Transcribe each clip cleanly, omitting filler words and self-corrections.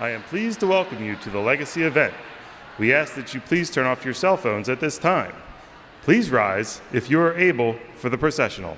I am pleased to welcome you to the Legacy event. We ask that you please turn off your cell phones at this time. Please rise, if you are able, for the processional.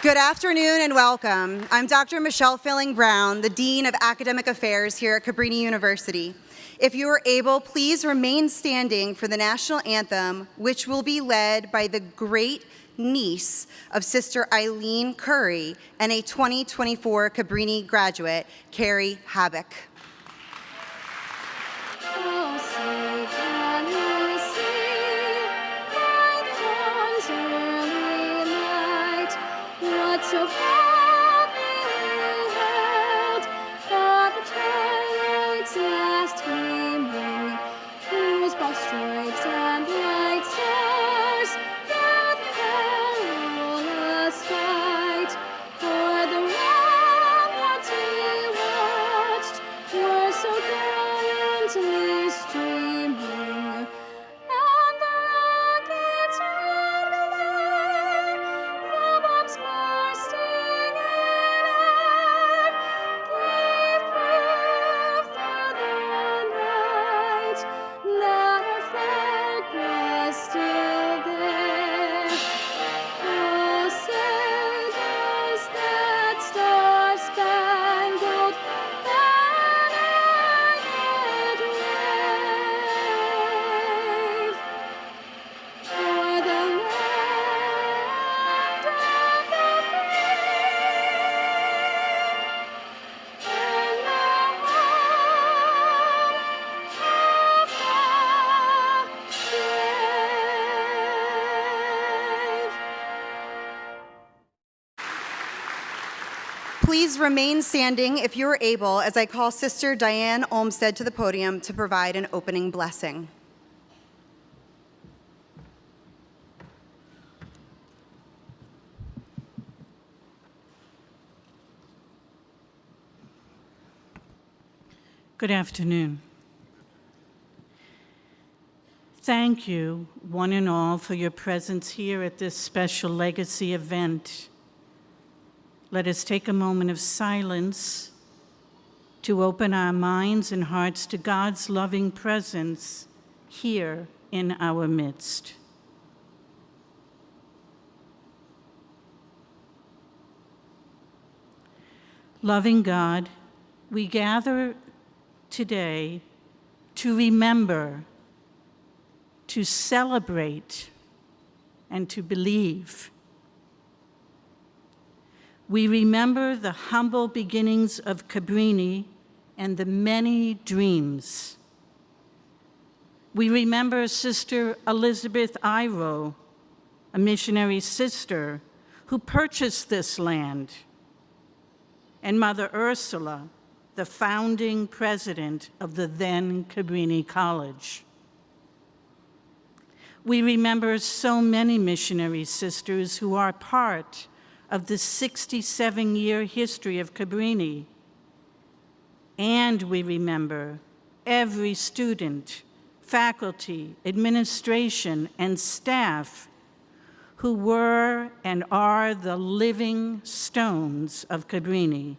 Good afternoon and welcome. I'm Dr. Michelle Filling-Brown, the Dean of Academic Affairs here at Cabrini University. If you are able, please remain standing for the national anthem, which will be led by the great niece of Sister Eileen Curry and a 2024 Cabrini graduate, Carrie Habbock. So happy we held, for the twilight's last gleaming, whose broad stripes and bright stars through the perilous fight, for the ramparts we watched were so gallantly streaming, and the rockets' red glare, the bombs bursting in air, gave proof through the night that our flag was still there. Oh, say does that star-spangled banner yet wave o'er the land of the free and the home of the brave? Please remain standing if you are able as I call Sister Diane Olmsted to the podium to provide an opening blessing. Good afternoon. Thank you, one and all, for your presence here at this special legacy event. Let us take a moment of silence to open our minds and hearts to God's loving presence here in our midst. Loving God, we gather today to remember, to celebrate, and to believe. We remember the humble beginnings of Cabrini and the many dreams. We remember Sister Elizabeth Iro, a missionary sister who purchased this land, and Mother Ursula, the founding president of the then Cabrini College. We remember so many missionary sisters who are part of the 67-year history of Cabrini. And we remember every student, faculty, administration, and staff who were and are the living stones of Cabrini.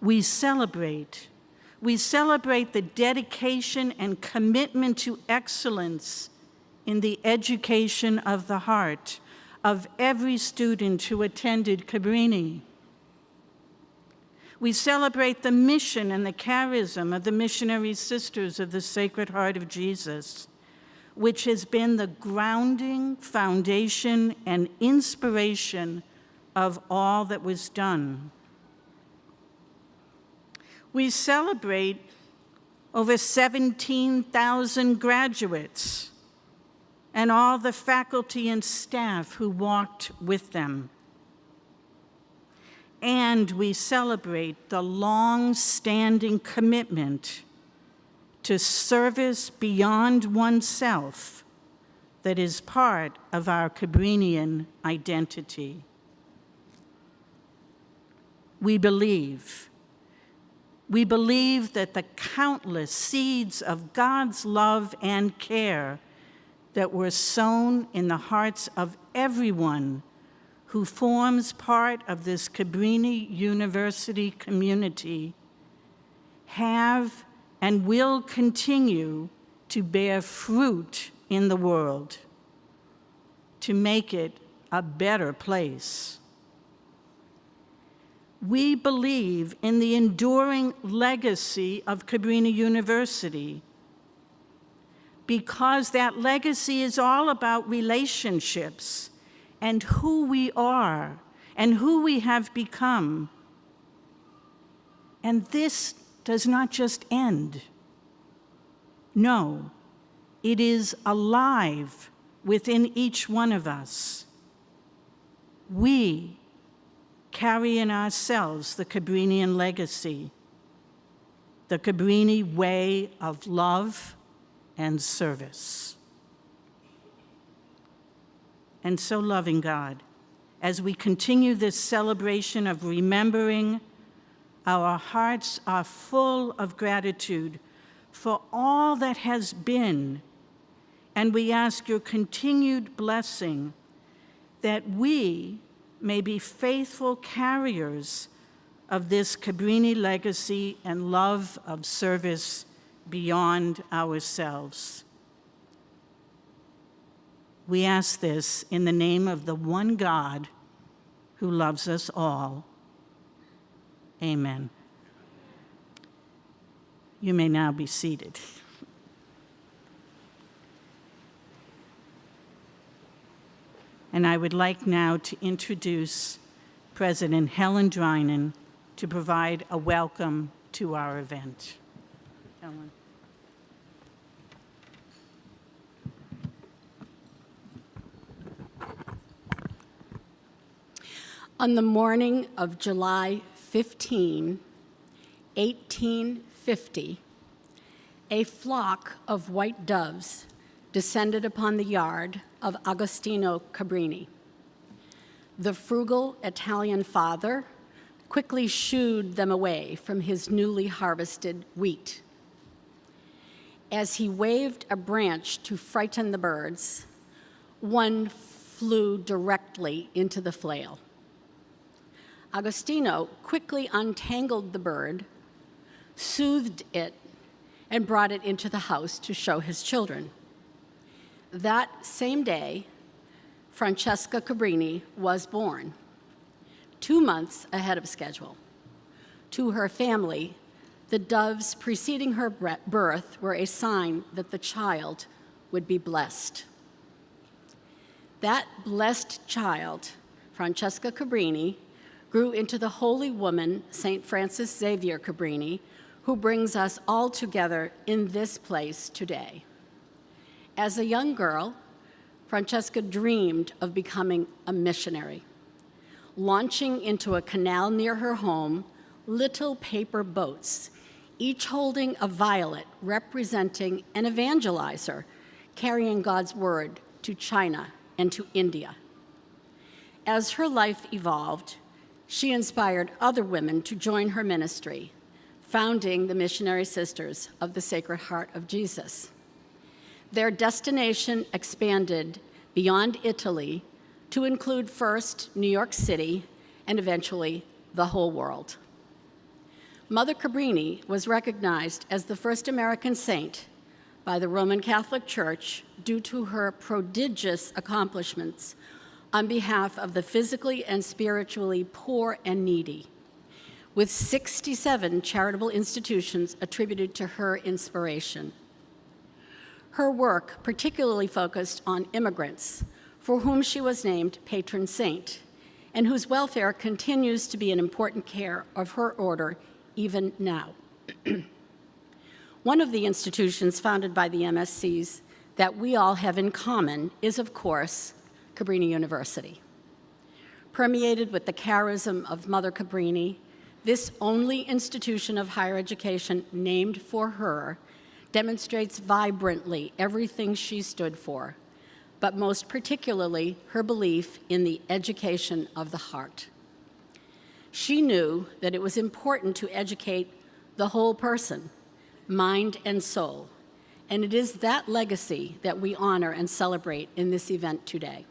We celebrate the dedication and commitment to excellence in the education of the heart of every student who attended Cabrini. We celebrate the mission and the charism of the missionary sisters of the Sacred Heart of Jesus, which has been the grounding, foundation, and inspiration of all that was done. We celebrate over 17,000 graduates and all the faculty and staff who walked with them. And we celebrate the long-standing commitment to service beyond oneself that is part of our Cabrinian identity. We believe that the countless seeds of God's love and care that were sown in the hearts of everyone who forms part of this Cabrini University community have and will continue to bear fruit in the world. to make it a better place. We believe in the enduring legacy of Cabrini University because that legacy is all about relationships and who we are and who we have become. And this does not just end. No, it is alive within each one of us. We carry in ourselves the Cabrinian legacy, the Cabrini way of love and service. And so, loving God, as we continue this celebration of remembering, our hearts are full of gratitude for all that has been, and we ask your continued blessing that we may be faithful carriers of this Cabrini legacy and love of service beyond ourselves. We ask this in the name of the one God who loves us all. Amen. You may now be seated. And I would like now to introduce President Helen Drynan to provide a welcome to our event. Helen. On the morning of July 15, 1850, a flock of white doves descended upon the yard of Agostino Cabrini. The frugal Italian father quickly shooed them away from his newly harvested wheat. As he waved a branch to frighten the birds, one flew directly into the flail. Agostino quickly untangled the bird, soothed it, and brought it into the house to show his children. That same day, Francesca Cabrini was born, 2 months ahead of schedule. To her family, the doves preceding her birth were a sign that the child would be blessed. That blessed child, Francesca Cabrini, grew into the holy woman, St. Francis Xavier Cabrini, who brings us all together in this place today. As a young girl, Francesca dreamed of becoming a missionary, launching into a canal near her home little paper boats, each holding a violet representing an evangelizer carrying God's word to China and to India. As her life evolved, she inspired other women to join her ministry, founding the Missionary Sisters of the Sacred Heart of Jesus. Their destination expanded beyond Italy to include first New York City and eventually the whole world. Mother Cabrini was recognized as the first American saint by the Roman Catholic Church due to her prodigious accomplishments on behalf of the physically and spiritually poor and needy, with 67 charitable institutions attributed to her inspiration. Her work particularly focused on immigrants, for whom she was named patron saint, and whose welfare continues to be an important care of her order even now. One of the institutions founded by the MSCs that we all have in common is, of course, Cabrini University. Permeated with the charism of Mother Cabrini, this only institution of higher education named for her demonstrates vibrantly everything she stood for, but most particularly her belief in the education of the heart. She knew that it was important to educate the whole person, mind and soul, and it is that legacy that we honor and celebrate in this event today.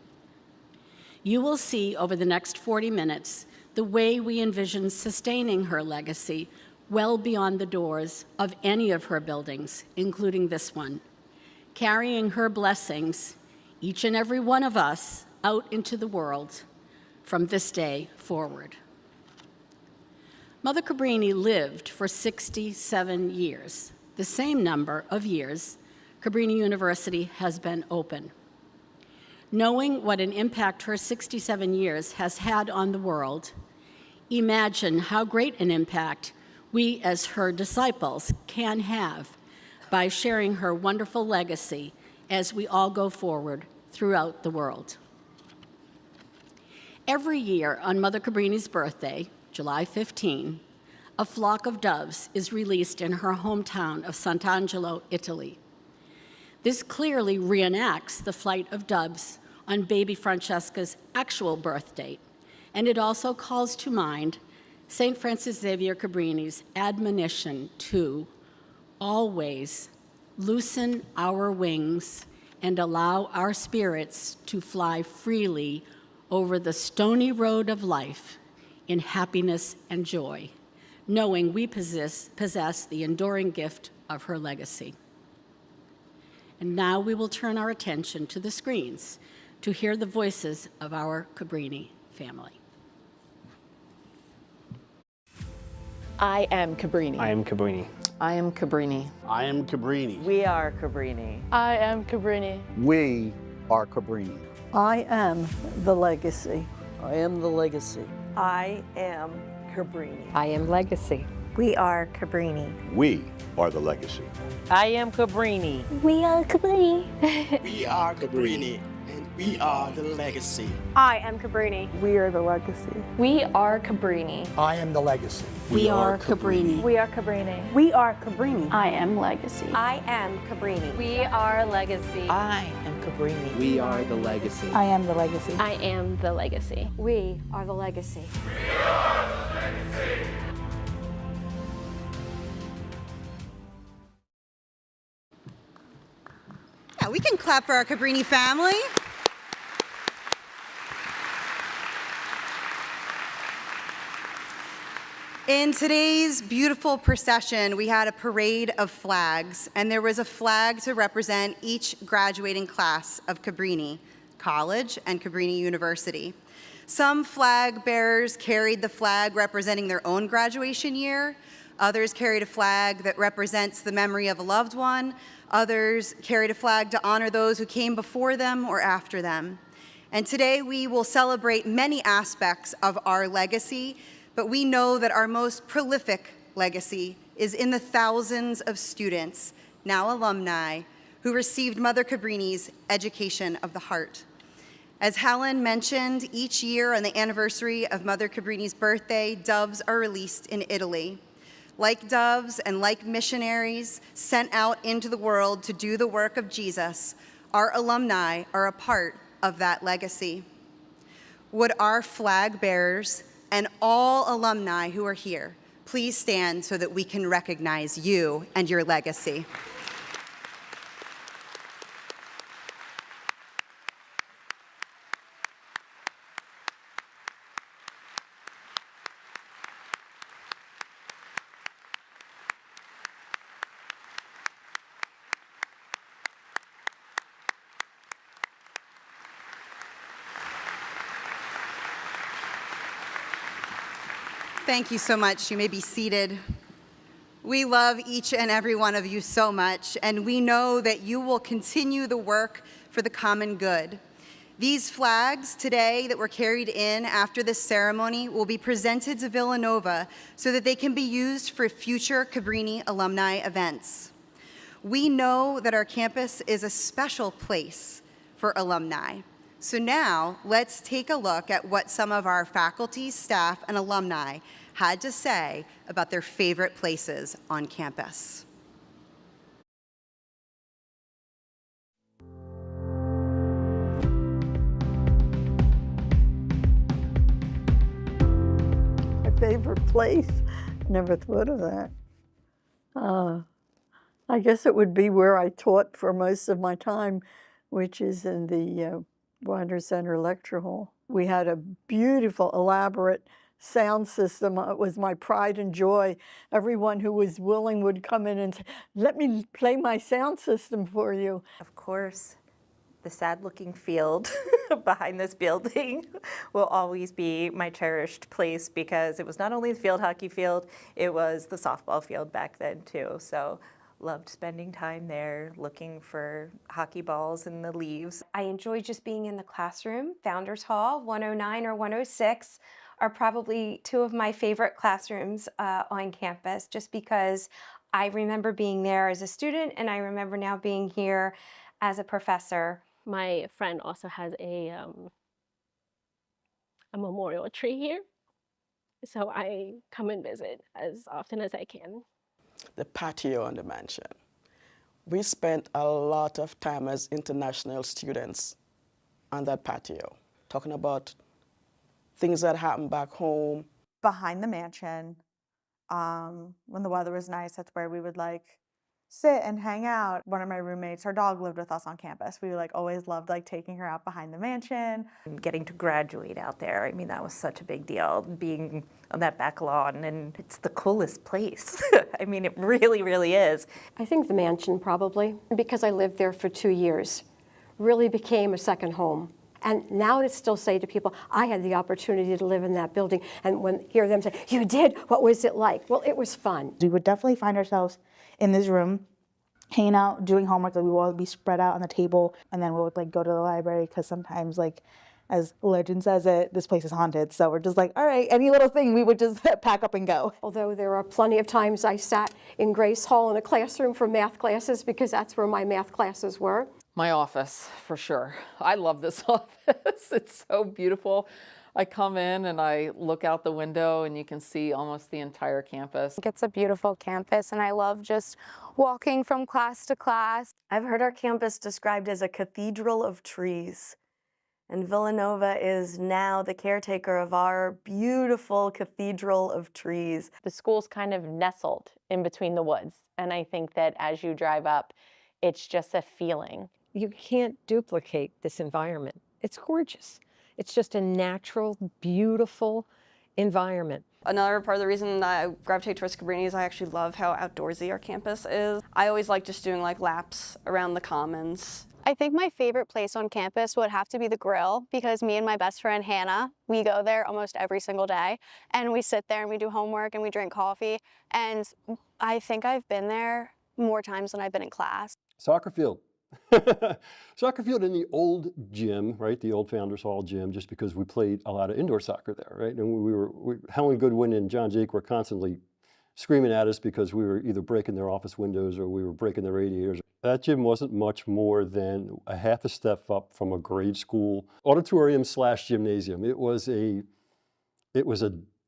You will see over the next 40 minutes the way we envision sustaining her legacy well beyond the doors of any of her buildings, including this one, carrying her blessings each and every one of us out into the world from this day forward. Mother Cabrini lived for 67 years, the same number of years Cabrini University has been open. Knowing what an impact her 67 years has had on the world, imagine how great an impact we as her disciples can have by sharing her wonderful legacy as we all go forward throughout the world. Every year on Mother Cabrini's birthday, July 15, a flock of doves is released in her hometown of Sant'Angelo, Italy. This clearly reenacts the flight of doves on baby Francesca's actual birth date, and it also calls to mind St. Francis Xavier Cabrini's admonition to always loosen our wings and allow our spirits to fly freely over the stony road of life in happiness and joy, knowing we possess the enduring gift of her legacy. And now we will turn our attention to the screens to hear the voices of our Cabrini family. I am Cabrini. I am Cabrini. I am Cabrini. I am Cabrini. We are Cabrini. I am Cabrini. We are Cabrini. I am the legacy. I am the legacy. I am Cabrini. I am Legacy. We are Cabrini. We are the legacy. I am Cabrini. We are Cabrini. We are Cabrini, and we are the legacy. I am Cabrini. We are the legacy. We are Cabrini. I am the legacy. We are Cabrini. We are Cabrini. We are Cabrini. I am Legacy. I am Cabrini. We are Legacy. I am Cabrini. We are the legacy. I am the legacy. I am the Legacy. We are the legacy. Yeah, we can clap for our Cabrini family. In today's beautiful procession, we had a parade of flags, and there was a flag to represent each graduating class of Cabrini College and Cabrini University. Some flag bearers carried the flag representing their own graduation year. Others carried a flag that represents the memory of a loved one. Others carried a flag to honor those who came before them or after them. And today we will celebrate many aspects of our legacy, but we know that our most prolific legacy is in the thousands of students, now alumni, who received Mother Cabrini's Education of the Heart. As Helen mentioned, each year on the anniversary of Mother Cabrini's birthday, doves are released in Italy. Like doves and like missionaries sent out into the world to do the work of Jesus, our alumni are a part of that legacy. Would our flag bearers and all alumni who are here please stand so that we can recognize you and your legacy. Thank you so much. You may be seated. We love each and every one of you so much, and we know that you will continue the work for the common good. These flags today that were carried in after this ceremony will be presented to Villanova so that they can be used for future Cabrini alumni events. We know that our campus is a special place for alumni. So now let's take a look at what some of our faculty, staff, and alumni had to say about their favorite places on campus. My favorite place? Never thought of that. I guess it would be where I taught for most of my time, which is in the Winder Center Lecture Hall. We had a beautiful, elaborate sound system. It was my pride and joy. Everyone who was willing would come in and say, "Let me play my sound system for you." Of course, The sad-looking field behind this building will always be my cherished place because it was not only the field hockey field, it was the softball field back then too. So loved spending time there, looking for hockey balls in the leaves. I enjoy just being in the classroom. Founders Hall, 109 or 106 are probably two of my favorite classrooms on campus, just because I remember being there as a student and I remember now being here as a professor. My friend also has a memorial tree here, so I come and visit as often as I can. The patio on the mansion. We spent a lot of time as international students on that patio, talking about things that happened back home. Behind the mansion, when the weather was nice, that's where we would sit and hang out. One of my roommates, her dog lived with us on campus. We always loved taking her out behind the mansion. Getting to graduate out there, I mean, that was such a big deal, being on that back lawn, and it's the coolest place. I mean, it really, really is. I think the mansion probably, because I lived there for 2 years, really became a second home. And now to still say to people, I had the opportunity to live in that building, and when hear them say, you did, what was it like? Well, it was fun. We would definitely find ourselves in this room, hanging out, doing homework. We would all be spread out on the table, and then we would go to the library because sometimes, as legend says it, this place is haunted. So we're just all right, any little thing, we would just pack up and go. Although there are plenty of times I sat in Grace Hall in a classroom for math classes because that's where my math classes were. My office, for sure. I love this office. It's so beautiful. I come in and I look out the window and you can see almost the entire campus. It's a beautiful campus, and I love just walking from class to class. I've heard our campus described as a cathedral of trees. And Villanova is now the caretaker of our beautiful cathedral of trees. The school's kind of nestled in between the woods, and I think that as you drive up, it's just a feeling. You can't duplicate this environment. It's gorgeous. It's just a natural, beautiful environment. Another part of the reason I gravitate towards Cabrini is I actually love how outdoorsy our campus is. I always like just doing laps around the commons. I think my favorite place on campus would have to be the grill, because me and my best friend Hannah, we go there almost every single day, and we sit there and we do homework and we drink coffee, and I think I've been there more times than I've been in class. Soccer field. Soccer field in the old gym, right? The old Founders Hall gym, just because we played a lot of indoor soccer there, right? And Helen Goodwin and John Jake were constantly screaming at us because we were either breaking their office windows or we were breaking their radiators. That gym wasn't much more than a half a step up from a grade school auditorium / gymnasium. It was a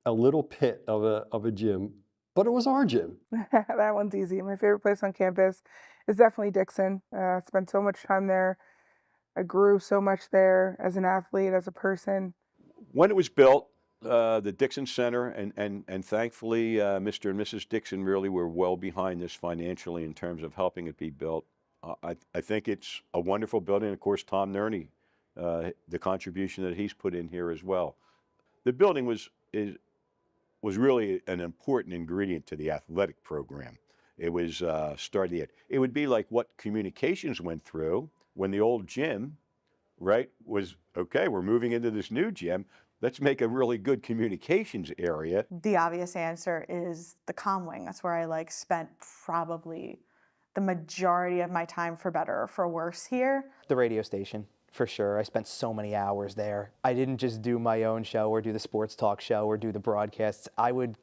little pit of a gym, but it was our gym. That one's easy. My favorite place on campus is definitely Dixon. I spent so much time there. I grew so much there as an athlete, as a person. When it was built, the Dixon Center, and thankfully Mr. and Mrs. Dixon really were well behind this financially in terms of helping it be built. I think it's a wonderful building. Of course, Tom Nerney, the contribution that he's put in here as well. The building was really an important ingredient to the athletic program. It was it would be like what communications went through when the old gym, right, was okay, we're moving into this new gym. Let's make a really good communications area. The obvious answer is the comm wing. That's where I spent probably the majority of my time, for better or for worse, here. The radio station, for sure. I spent so many hours there. I didn't just do my own show or do the sports talk show or do the broadcasts. I would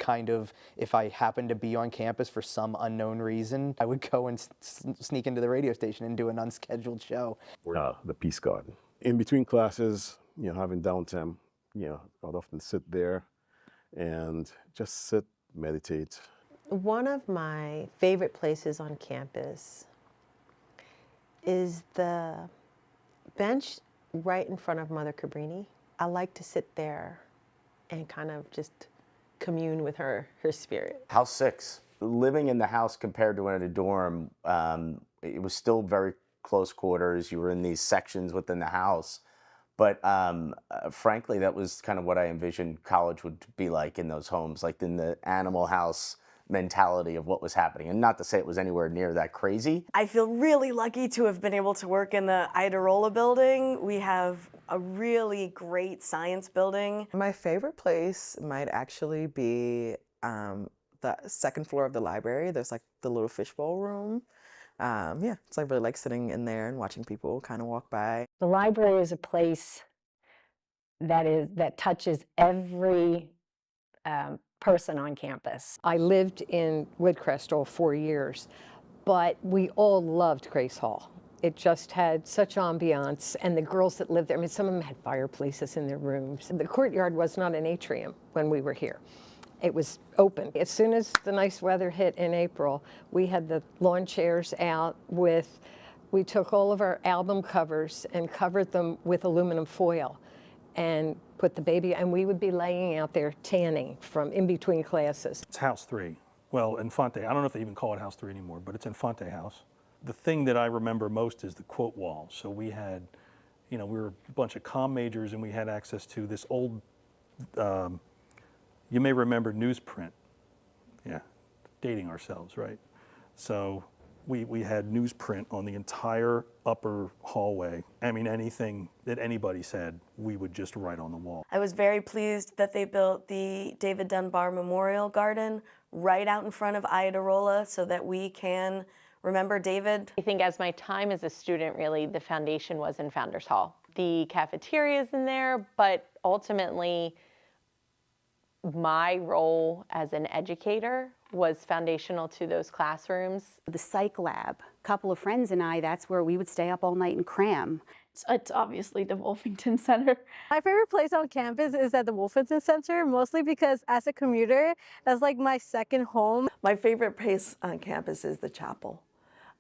if I happened to be on campus for some unknown reason, I would go and sneak into the radio station and do an unscheduled show. The Peace Garden. In between classes, having downtime, I'd often sit there and just sit, meditate. One of my favorite places on campus is the bench right in front of Mother Cabrini. I like to sit there and kind of just commune with her spirit. House 6. Living in the house compared to in a dorm, it was still very close quarters. You were in these sections within the house. But frankly, that was kind of what I envisioned college would be like in those homes, like in the Animal House mentality of what was happening. And not to say it was anywhere near that crazy. I feel really lucky to have been able to work in the Iderola building. We have a really great science building. My favorite place might actually be the second floor of the library. There's like the little fishbowl room. Yeah, it's like really like sitting in there and watching people kind of walk by. The library is a place that touches every person on campus. I lived in Woodcrest all 4 years, but we all loved Grace Hall. It just had such ambiance, and the girls that lived there, I mean, some of them had fireplaces in their rooms. The courtyard was not an atrium when we were here. It was open. As soon as the nice weather hit in April, we had the lawn chairs out with, we took all of our album covers and covered them with aluminum foil and put the baby, and we would be laying out there tanning from in between classes. It's House 3. Well, Infante. I don't know if they even call it House 3 anymore, but it's Infante House. The thing that I remember most is the quote wall. So we had, we were a bunch of comm majors, and we had access to this old, you may remember newsprint. Yeah, dating ourselves, right? So we had newsprint on the entire upper hallway. I mean, anything that anybody said, we would just write on the wall. I was very pleased that they built the David Dunbar Memorial Garden right out in front of Iderola so that we can remember David. I think as my time as a student, really, the foundation was in Founders Hall. The cafeteria is in there, but ultimately, my role as an educator was foundational to those classrooms. The psych lab, a couple of friends and I, that's where we would stay up all night and cram. It's obviously the Wolfington Center. My favorite place on campus is at the Wolfington Center, mostly because as a commuter, that's like my second home. My favorite place on campus is the chapel.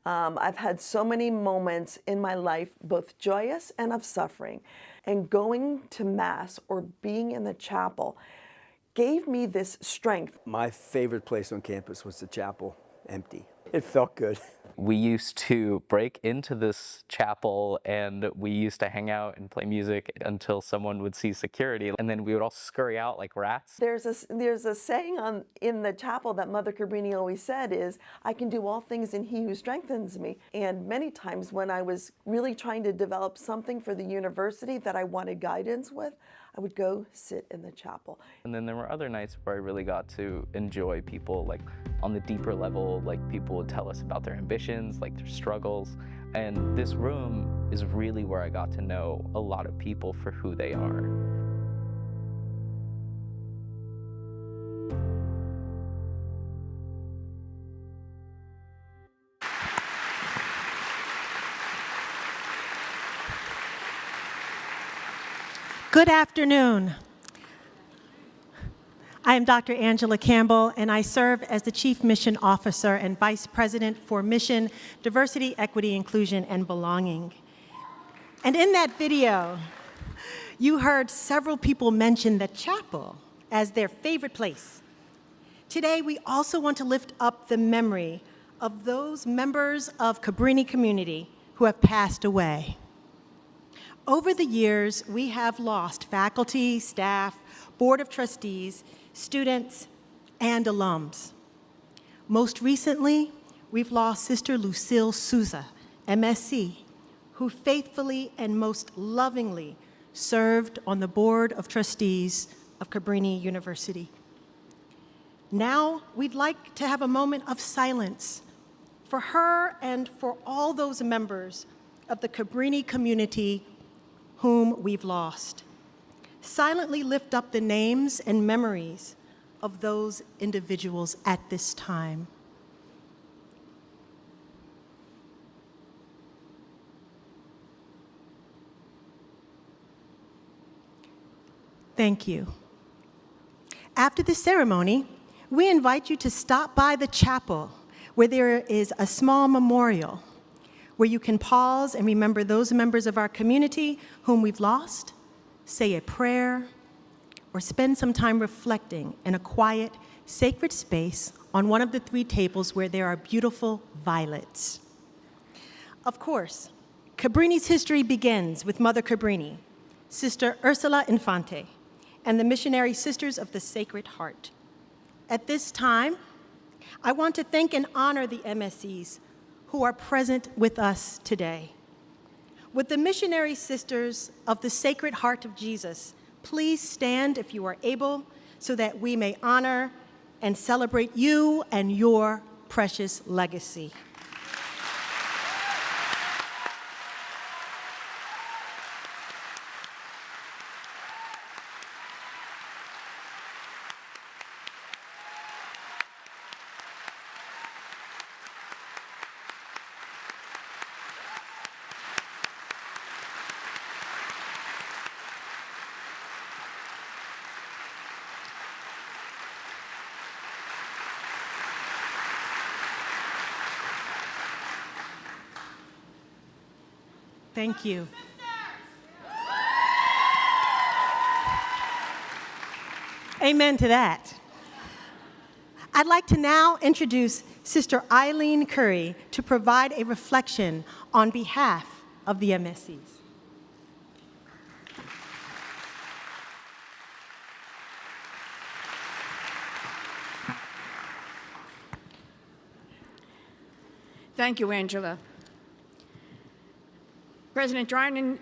I've had so many moments in my life, both joyous and of suffering, and going to Mass or being in the chapel gave me this strength. My favorite place on campus was the chapel, empty. It felt good. We used to break into this chapel and we used to hang out and play music until someone would see security, and then we would all scurry out like rats. There's a saying in the chapel that Mother Cabrini always said is, I can do all things in He who strengthens me. And many times when I was really trying to develop something for the university that I wanted guidance with, I would go sit in the chapel. And then there were other nights where I really got to enjoy people, like on the deeper level, like people would tell us about their ambitions, like their struggles. And this room is really where I got to know a lot of people for who they are. Good afternoon. I am Dr. Angela Campbell, and I serve as the Chief Mission Officer and Vice President for Mission, Diversity, Equity, Inclusion, and Belonging. And in that video, you heard several people mention the chapel as their favorite place. Today, we also want to lift up the memory of those members of Cabrini community who have passed away. Over the years, we have lost faculty, staff, board of trustees, students, and alums. Most recently, we've lost Sister Lucille Souza, MSc, who faithfully and most lovingly served on the board of trustees of Cabrini University. Now, we'd like to have a moment of silence for her and for all those members of the Cabrini community whom we've lost. Silently lift up the names and memories of those individuals at this time. Thank you. After the ceremony, we invite you to stop by the chapel where there is a small memorial where you can pause and remember those members of our community whom we've lost, say a prayer, or spend some time reflecting in a quiet, sacred space on one of the 3 tables where there are beautiful violets. Of course, Cabrini's history begins with Mother Cabrini, Sister Ursula Infante, and the Missionary Sisters of the Sacred Heart. At this time, I want to thank and honor the MSCs who are present with us today. Would the missionary sisters of the Sacred Heart of Jesus please stand if you are able so that we may honor and celebrate you and your precious legacy. Thank you. Amen to that. I'd like to now introduce Sister Eileen Curry to provide a reflection on behalf of the MSCs. Thank you, Angela. President Dryden,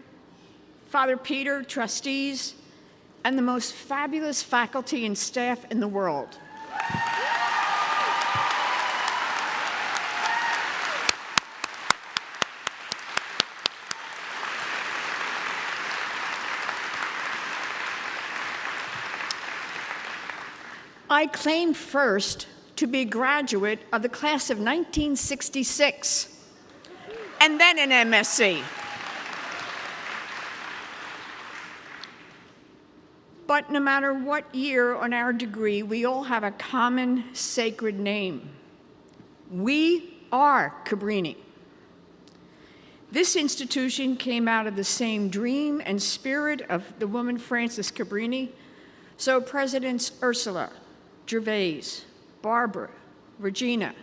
Father Peter, trustees, and the most fabulous faculty and staff in the world. I claim first to be a graduate of the class of 1966, and then an MSc. But no matter what year on our degree, we all have a common sacred name. We are Cabrini. This institution came out of the same dream and spirit of the woman Frances Cabrini. So Presidents Ursula, Gervais, Barbara, Regina,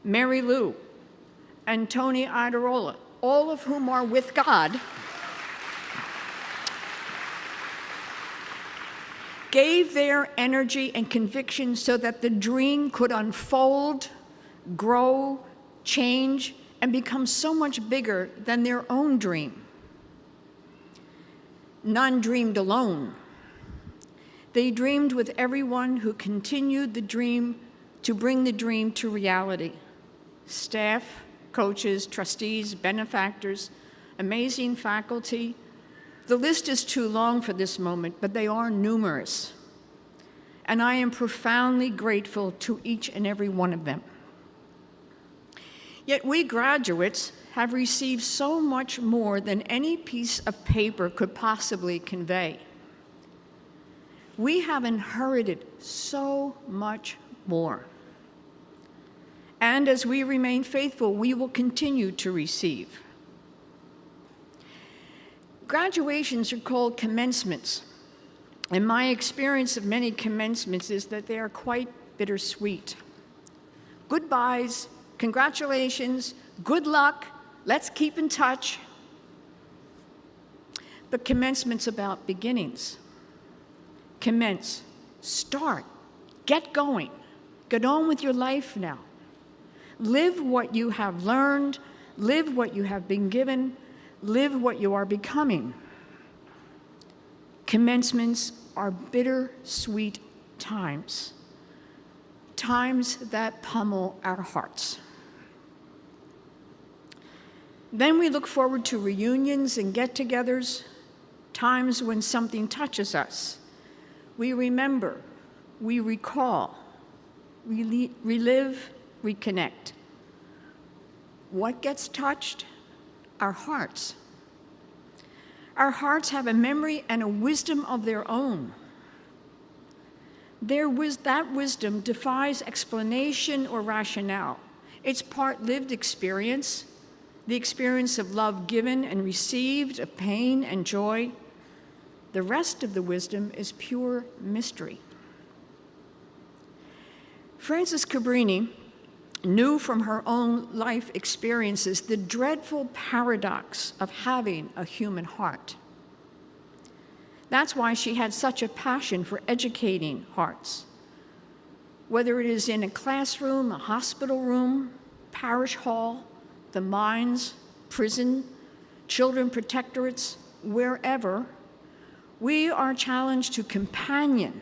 Mary Lou, and Tony Idarola, all of whom are with God, gave their energy and conviction so that the dream could unfold, grow, change, and become so much bigger than their own dream. None dreamed alone. They dreamed with everyone who continued the dream to bring the dream to reality. Staff, coaches, trustees, benefactors, amazing faculty. The list is too long for this moment, but they are numerous. And I am profoundly grateful to each and every one of them. Yet we graduates have received so much more than any piece of paper could possibly convey. We have inherited so much more. And as we remain faithful, we will continue to receive. Graduations are called commencements, and my experience of many commencements is that they are quite bittersweet. Goodbyes, congratulations, good luck, let's keep in touch. But commencement's about beginnings. Commence, start, get going, get on with your life now. Live what you have learned, live what you have been given, live what you are becoming. Commencements are bittersweet times, times that pummel our hearts. Then we look forward to reunions and get-togethers, times when something touches us. We remember, we recall, relive, reconnect. What gets touched? Our hearts. Our hearts have a memory and a wisdom of their own. That wisdom defies explanation or rationale. It's part lived experience, the experience of love given and received, of pain and joy. The rest of the wisdom is pure mystery. Frances Cabrini knew from her own life experiences the dreadful paradox of having a human heart. That's why she had such a passion for educating hearts. whether it is in a classroom, a hospital room, parish hall, the mines, prison, children protectorates, wherever, we are challenged to companion,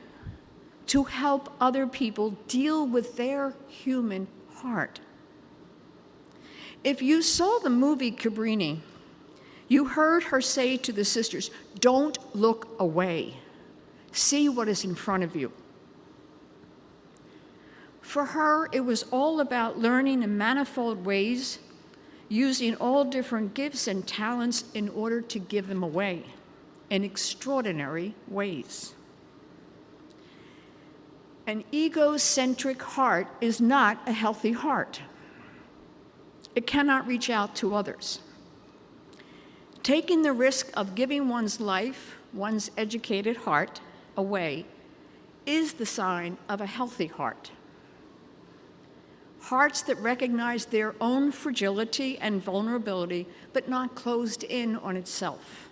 to help other people deal with their human heart. If you saw the movie Cabrini, you heard her say to the sisters, "Don't look away. See what is in front of you." For her, it was all about learning in manifold ways, using all different gifts and talents in order to give them away in extraordinary ways. An egocentric heart is not a healthy heart. It cannot reach out to others. Taking the risk of giving one's life, one's educated heart, away is the sign of a healthy heart. Hearts that recognize their own fragility and vulnerability, but not closed in on itself.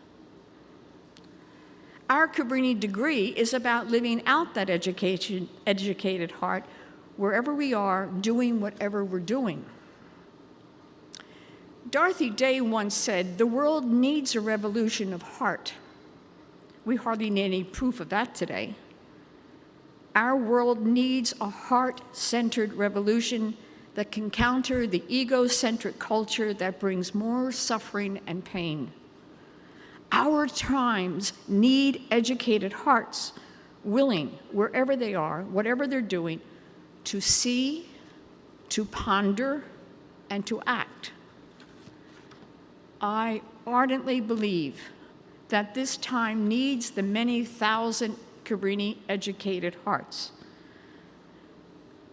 Our Cabrini degree is about living out that educated heart wherever we are, doing whatever we're doing. Dorothy Day once said, "The world needs a revolution of heart." We hardly need any proof of that today. Our world needs a heart-centered revolution that can counter the egocentric culture that brings more suffering and pain. Our times need educated hearts, willing, wherever they are, whatever they're doing, to see, to ponder, and to act. I ardently believe that this time needs the many thousand Cabrini educated hearts.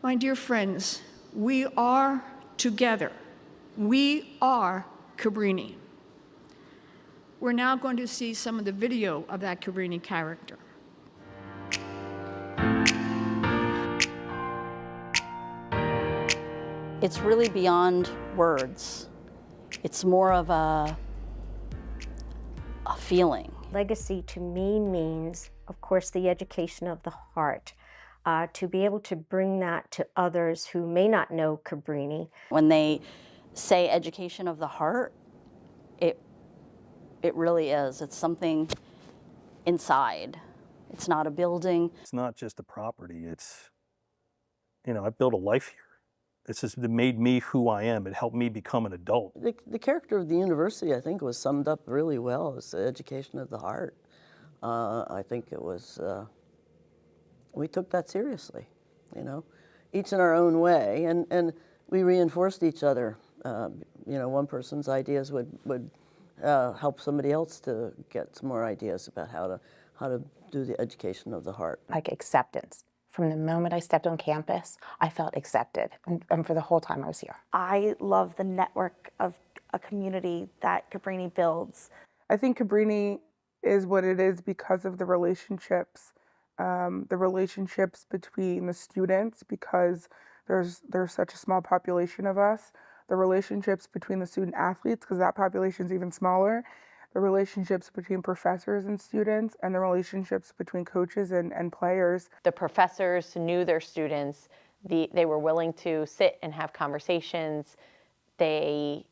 My dear friends, we are together. We are Cabrini. We're now going to see some of the video of that Cabrini character. It's really beyond words. It's more of a feeling. Legacy to me means, of course, the education of the heart. To be able to bring that to others who may not know Cabrini. When they say education of the heart, it really is. It's something inside. It's not a building. It's not just a property. It's, I built a life here. This has made me who I am. It helped me become an adult. The character of the university, I think, was summed up really well. It's the education of the heart. I think it was, we took that seriously, each in our own way, and we reinforced each other. One person's ideas would help somebody else to get some more ideas about how to do the education of the heart. Like acceptance. From the moment I stepped on campus, I felt accepted, and for the whole time I was here. I love the network of a community that Cabrini builds. I think Cabrini is what it is because of the relationships between the students, because there's such a small population of us, the relationships between the student athletes, because that population is even smaller, the relationships between professors and students, and the relationships between coaches and players. The professors knew their students. They were willing to sit and have conversations. They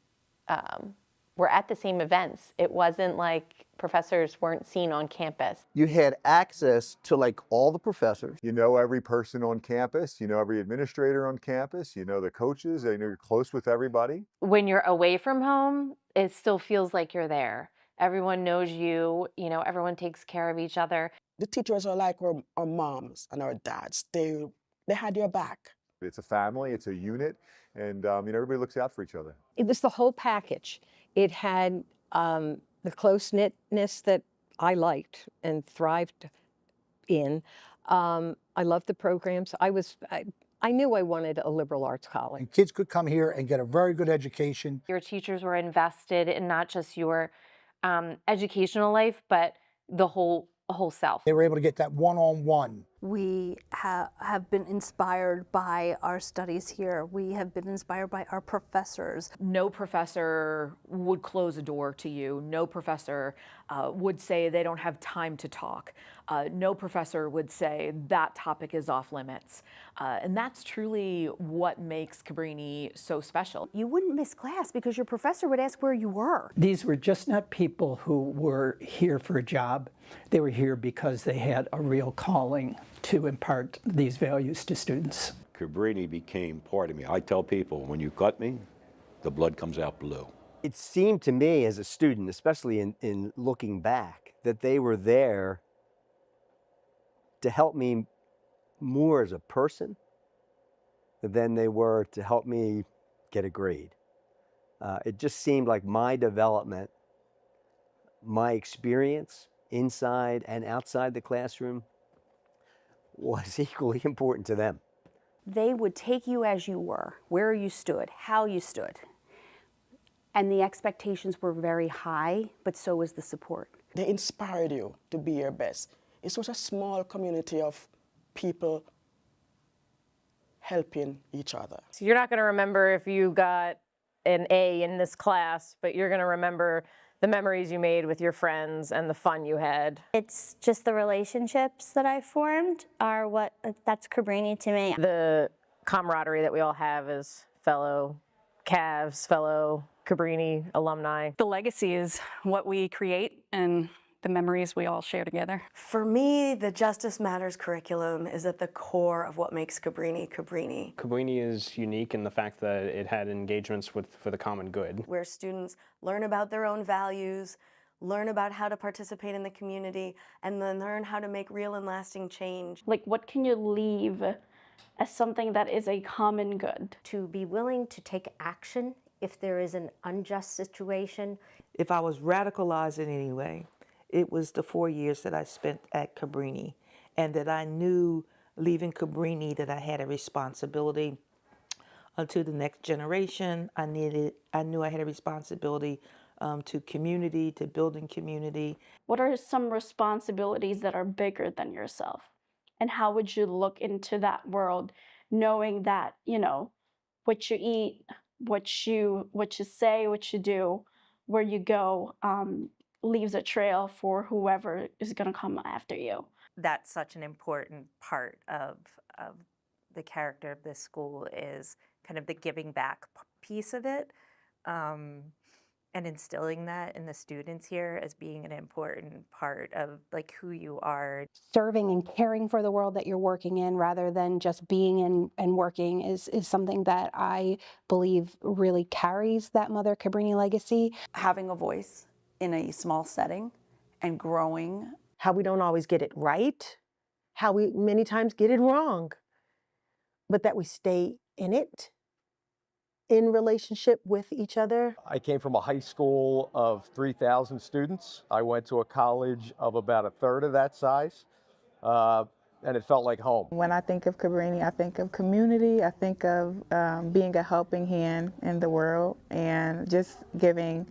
were at the same events. It wasn't like professors weren't seen on campus. You had access to all the professors. You know every person on campus, you know every administrator on campus, you know the coaches, you know you're close with everybody. When you're away from home, it still feels like you're there. Everyone knows you, everyone takes care of each other. The teachers are like our moms and our dads. They had your back. It's a family, it's a unit, and everybody looks out for each other. It was the whole package. It had the close-knitness that I liked and thrived in. I loved the programs. I knew I wanted a liberal arts college. And kids could come here and get a very good education. Your teachers were invested in not just your educational life, but the whole self. They were able to get that one-on-one. We have been inspired by our studies here. We have been inspired by our professors. No professor would close a door to you. No professor would say they don't have time to talk. No professor would say that topic is off limits. And that's truly what makes Cabrini so special. You wouldn't miss class because your professor would ask where you were. These were just not people who were here for a job. They were here because they had a real calling to impart these values to students. Cabrini became part of me. I tell people, when you cut me, the blood comes out blue. It seemed to me as a student, especially in looking back, that they were there to help me more as a person than they were to help me get a grade. It just seemed like my development, my experience inside and outside the classroom was equally important to them. They would take you as you were, where you stood, how you stood. And the expectations were very high, but so was the support. They inspired you to be your best. It's such a small community of people helping each other. So you're not going to remember if you got an A in this class, but you're going to remember the memories you made with your friends and the fun you had. It's just the relationships that I formed are that's Cabrini to me. The camaraderie that we all have as fellow Cavs, fellow Cabrini alumni. The legacy is what we create and the memories we all share together. For me, the Justice Matters curriculum is at the core of what makes Cabrini Cabrini. Cabrini is unique in the fact that it had engagements for the common good. Where students learn about their own values, learn about how to participate in the community, and then learn how to make real and lasting change. Like, what can you leave as something that is a common good? To be willing to take action if there is an unjust situation. If I was radicalized in any way, it was the 4 years that I spent at Cabrini, and that I knew leaving Cabrini that I had a responsibility to the next generation. I knew I had a responsibility to community, to building community. What are some responsibilities that are bigger than yourself? And how would you look into that world knowing that, you know, what you eat, what you say, what you do, where you go, leaves a trail for whoever is going to come after you. That's such an important part of the character of this school, is kind of the giving back piece of it, and instilling that in the students here as being an important part of like who you are. Serving and caring for the world that you're working in rather than just being in and working is something that I believe really carries that Mother Cabrini legacy. Having a voice in a small setting and growing. How we don't always get it right, how we many times get it wrong, but that we stay in it, in relationship with each other. I came from a high school of 3,000 students. I went to a college of about a third of that size, and it felt like home. When I think of Cabrini, I think of community, I think of being a helping hand in the world and just giving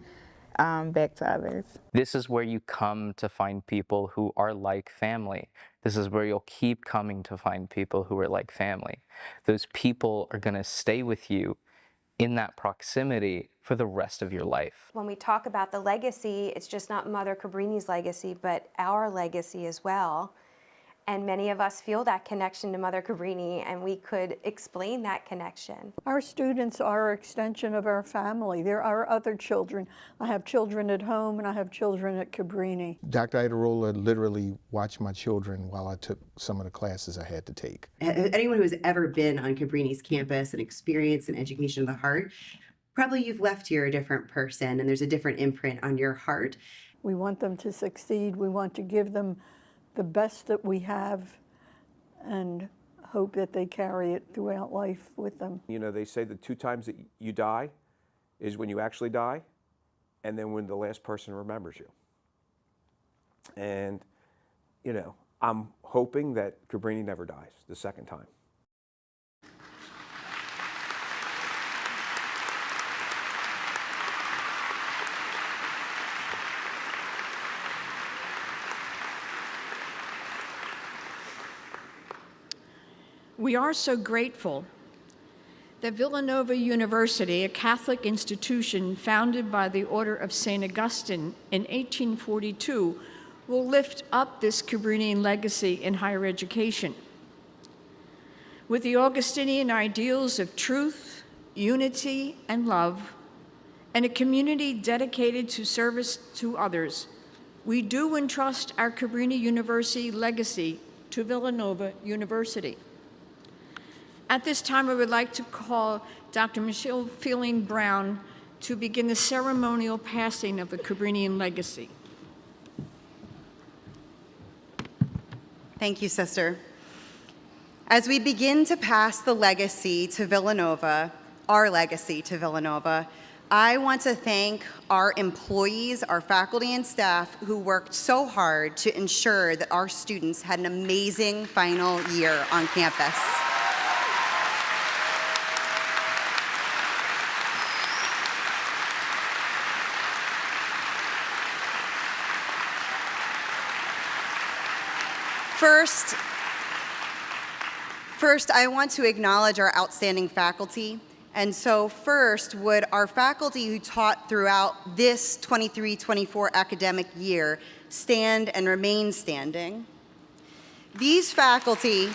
back to others. This is where you come to find people who are like family. This is where you'll keep coming to find people who are like family. Those people are going to stay with you in that proximity for the rest of your life. When we talk about the legacy, it's just not Mother Cabrini's legacy, but our legacy as well. And many of us feel that connection to Mother Cabrini, and we could explain that connection. Our students are an extension of our family. There are other children. I have children at home and I have children at Cabrini. Dr. Idarola literally watched my children while I took some of the classes I had to take. Anyone who has ever been on Cabrini's campus and experienced an education of the heart, probably you've left here a different person and there's a different imprint on your heart. We want them to succeed. We want to give them the best that we have and hope that they carry it throughout life with them. You know, they say the 2 times that you die is when you actually die and then when the last person remembers you. And, you know, I'm hoping that Cabrini never dies the second time. We are so grateful that Villanova University, a Catholic institution founded by the Order of St. Augustine in 1842, will lift up this Cabrini legacy in higher education. With the Augustinian ideals of truth, unity, and love, and a community dedicated to service to others, we do entrust our Cabrini University legacy to Villanova University. At this time, I would like to call Dr. Michelle Feeling-Brown to begin the ceremonial passing of the Cabrini legacy. Thank you, Sister. As we begin to pass the legacy to Villanova, our legacy to Villanova, I want to thank our employees, our faculty and staff who worked so hard to ensure that our students had an amazing final year on campus. First, I want to acknowledge our outstanding faculty. And so first, would our faculty who taught throughout this 23-24 academic year stand and remain standing? These faculty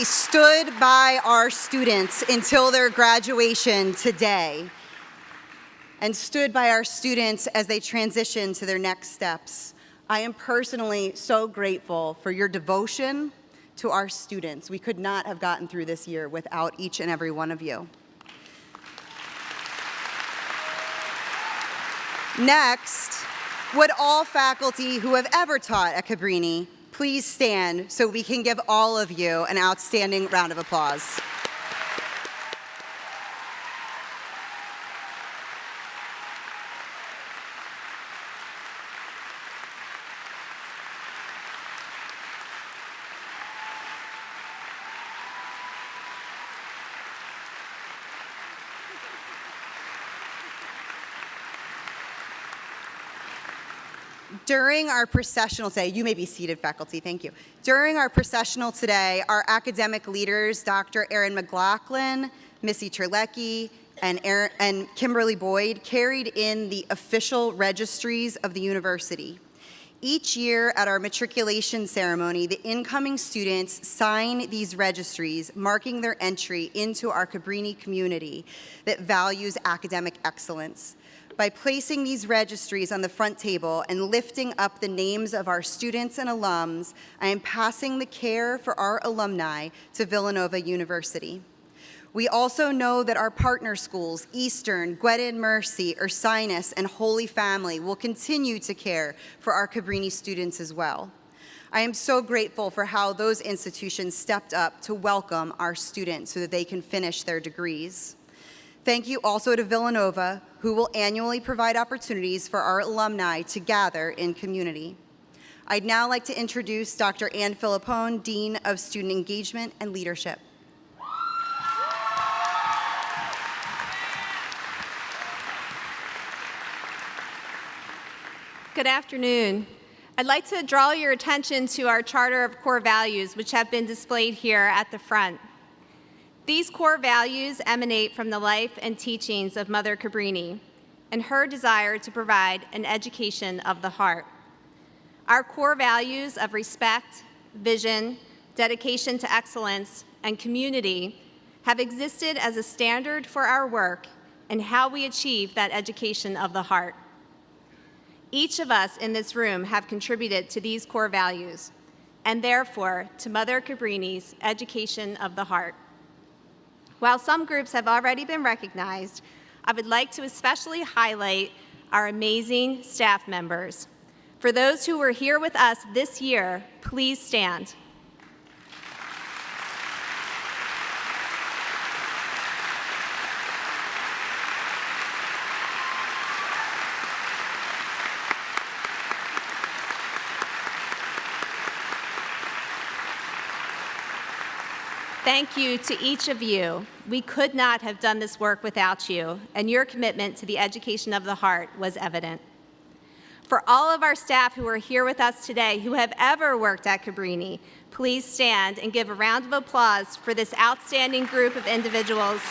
stood by our students until their graduation today, and stood by our students as they transition to their next steps. I am personally so grateful for your devotion to our students. We could not have gotten through this year without each and every one of you. Next, would all faculty who have ever taught at Cabrini please stand so we can give all of you an outstanding round of applause. During our processional today, you may be seated, faculty, thank you. During our processional today, our academic leaders, Dr. Erin McLaughlin, Missy Terlecki, and Kimberly Boyd, carried in the official registries of the university. Each year at our matriculation ceremony, the incoming students sign these registries, marking their entry into our Cabrini community that values academic excellence. By placing these registries on the front table and lifting up the names of our students and alums, I am passing the care for our alumni to Villanova University. We also know that our partner schools, Eastern, Gwynedd Mercy, Ursinus, and Holy Family, will continue to care for our Cabrini students as well. I am so grateful for how those institutions stepped up to welcome our students so that they can finish their degrees. Thank you also to Villanova, who will annually provide opportunities for our alumni to gather in community. I'd now like to introduce Dr. Ann Filippone, Dean of Student Engagement and Leadership. Good afternoon. I'd like to draw your attention to our Charter of Core Values, which have been displayed here at the front. These core values emanate from the life and teachings of Mother Cabrini and her desire to provide an education of the heart. Our core values of respect, vision, dedication to excellence, and community have existed as a standard for our work and how we achieve that education of the heart. Each of us in this room have contributed to these core values and therefore to Mother Cabrini's education of the heart. While some groups have already been recognized, I would like to especially highlight our amazing staff members. For those who were here with us this year, please stand. Thank you to each of you. We could not have done this work without you, and your commitment to the education of the heart was evident. For all of our staff who are here with us today who have ever worked at Cabrini, please stand and give a round of applause for this outstanding group of individuals.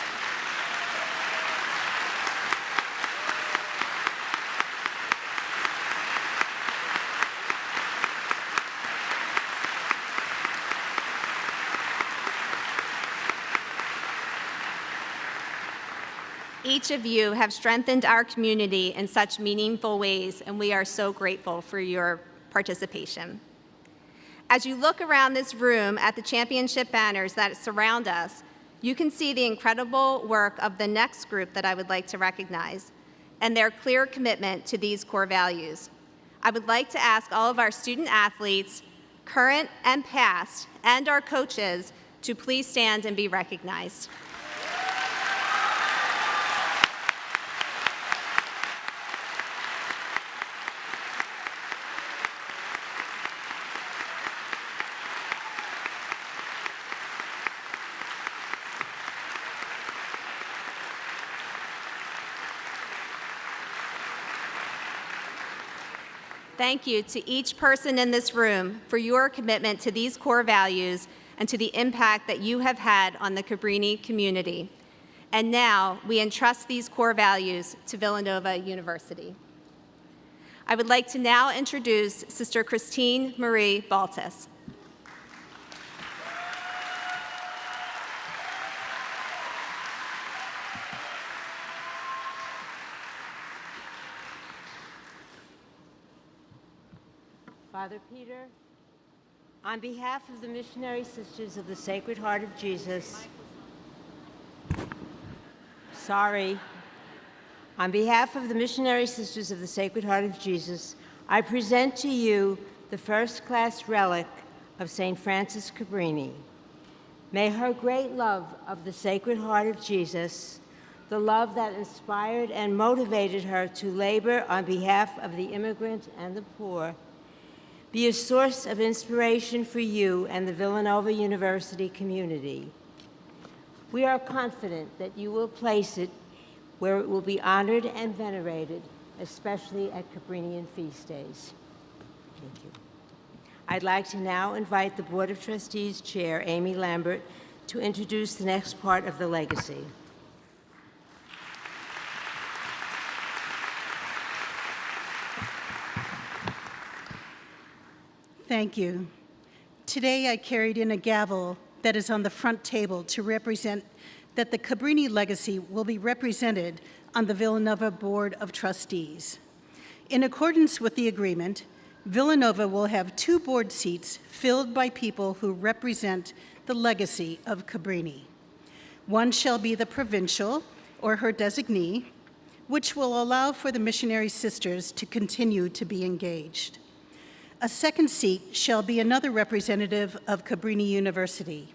Each of you have strengthened our community in such meaningful ways, and we are so grateful for your participation. As you look around this room at the championship banners that surround us, you can see the incredible work of the next group that I would like to recognize and their clear commitment to these core values. I would like to ask all of our student athletes, current and past, and our coaches to please stand and be recognized. Thank you to each person in this room for your commitment to these core values and to the impact that you have had on the Cabrini community. And now we entrust these core values to Villanova University. I would like to now introduce Sister Christine Marie Baltus. Father Peter, on behalf of the Missionary Sisters of the Sacred Heart of Jesus, on behalf of the Missionary Sisters of the Sacred Heart of Jesus, I present to you the first-class relic of St. Frances Cabrini. May her great love of the Sacred Heart of Jesus, the love that inspired and motivated her to labor on behalf of the immigrant and the poor, be a source of inspiration for you and the Villanova University community. We are confident that you will place it where it will be honored and venerated, especially at Cabrini feast days. Thank you. I'd like to now invite the Board of Trustees Chair, Amy Lambert, to introduce the next part of the legacy. Thank you. Today I carried in a gavel that is on the front table to represent that the Cabrini legacy will be represented on the Villanova Board of Trustees. In accordance with the agreement, Villanova will have 2 board seats filled by people who represent the legacy of Cabrini. One shall be the provincial, or her designee, which will allow for the missionary sisters to continue to be engaged. A second seat shall be another representative of Cabrini University.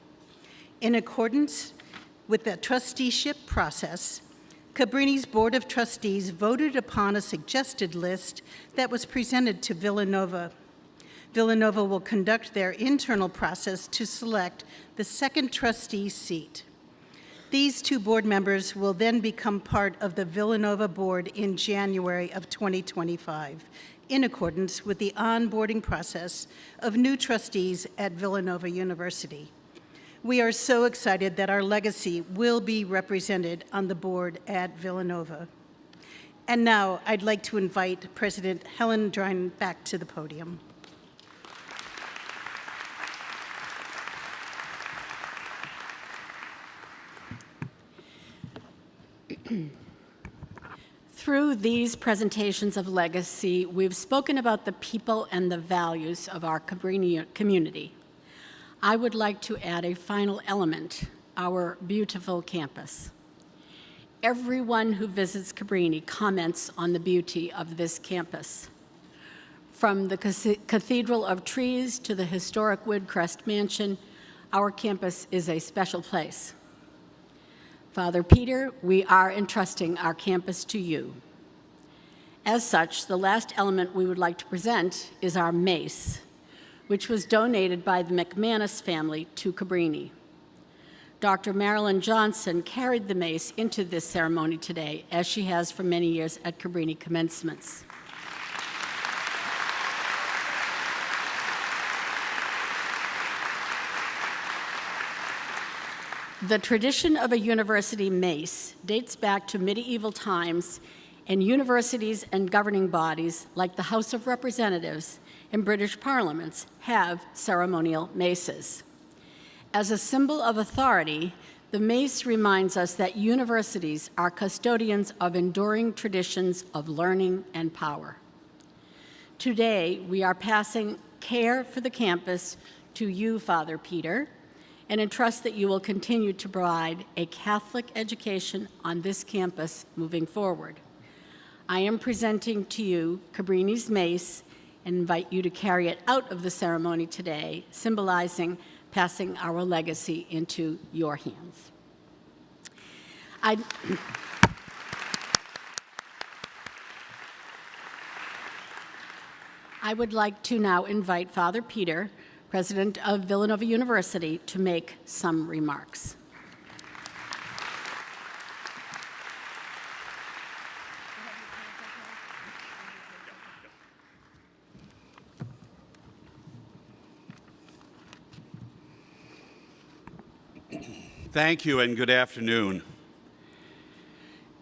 In accordance with the trusteeship process, Cabrini's Board of Trustees voted upon a suggested list that was presented to Villanova. Villanova will conduct their internal process to select the second trustee seat. These 2 board members will then become part of the Villanova Board in January of 2025, in accordance with the onboarding process of new trustees at Villanova University. We are so excited that our legacy will be represented on the board at Villanova. And now I'd like to invite President Helen Dryden back to the podium. Through these presentations of legacy, we've spoken about the people and the values of our Cabrini community. I would like to add a final element, our beautiful campus. Everyone who visits Cabrini comments on the beauty of this campus. From the Cathedral of Trees to the historic Woodcrest Mansion, our campus is a special place. Father Peter, we are entrusting our campus to you. As such, the last element we would like to present is our mace, which was donated by the McManus family to Cabrini. Dr. Marilyn Johnson carried the mace into this ceremony today, as she has for many years at Cabrini commencements. The tradition of a university mace dates back to medieval times, and universities and governing bodies like the House of Representatives and British parliaments have ceremonial maces. As a symbol of authority, the mace reminds us that universities are custodians of enduring traditions of learning and power. Today, we are passing care for the campus to you, Father Peter, and entrust that you will continue to provide a Catholic education on this campus moving forward. I am presenting to you Cabrini's mace and invite you to carry it out of the ceremony today, symbolizing passing our legacy into your hands. I would like to now invite Father Peter, President of Villanova University, to make some remarks. Thank you and good afternoon.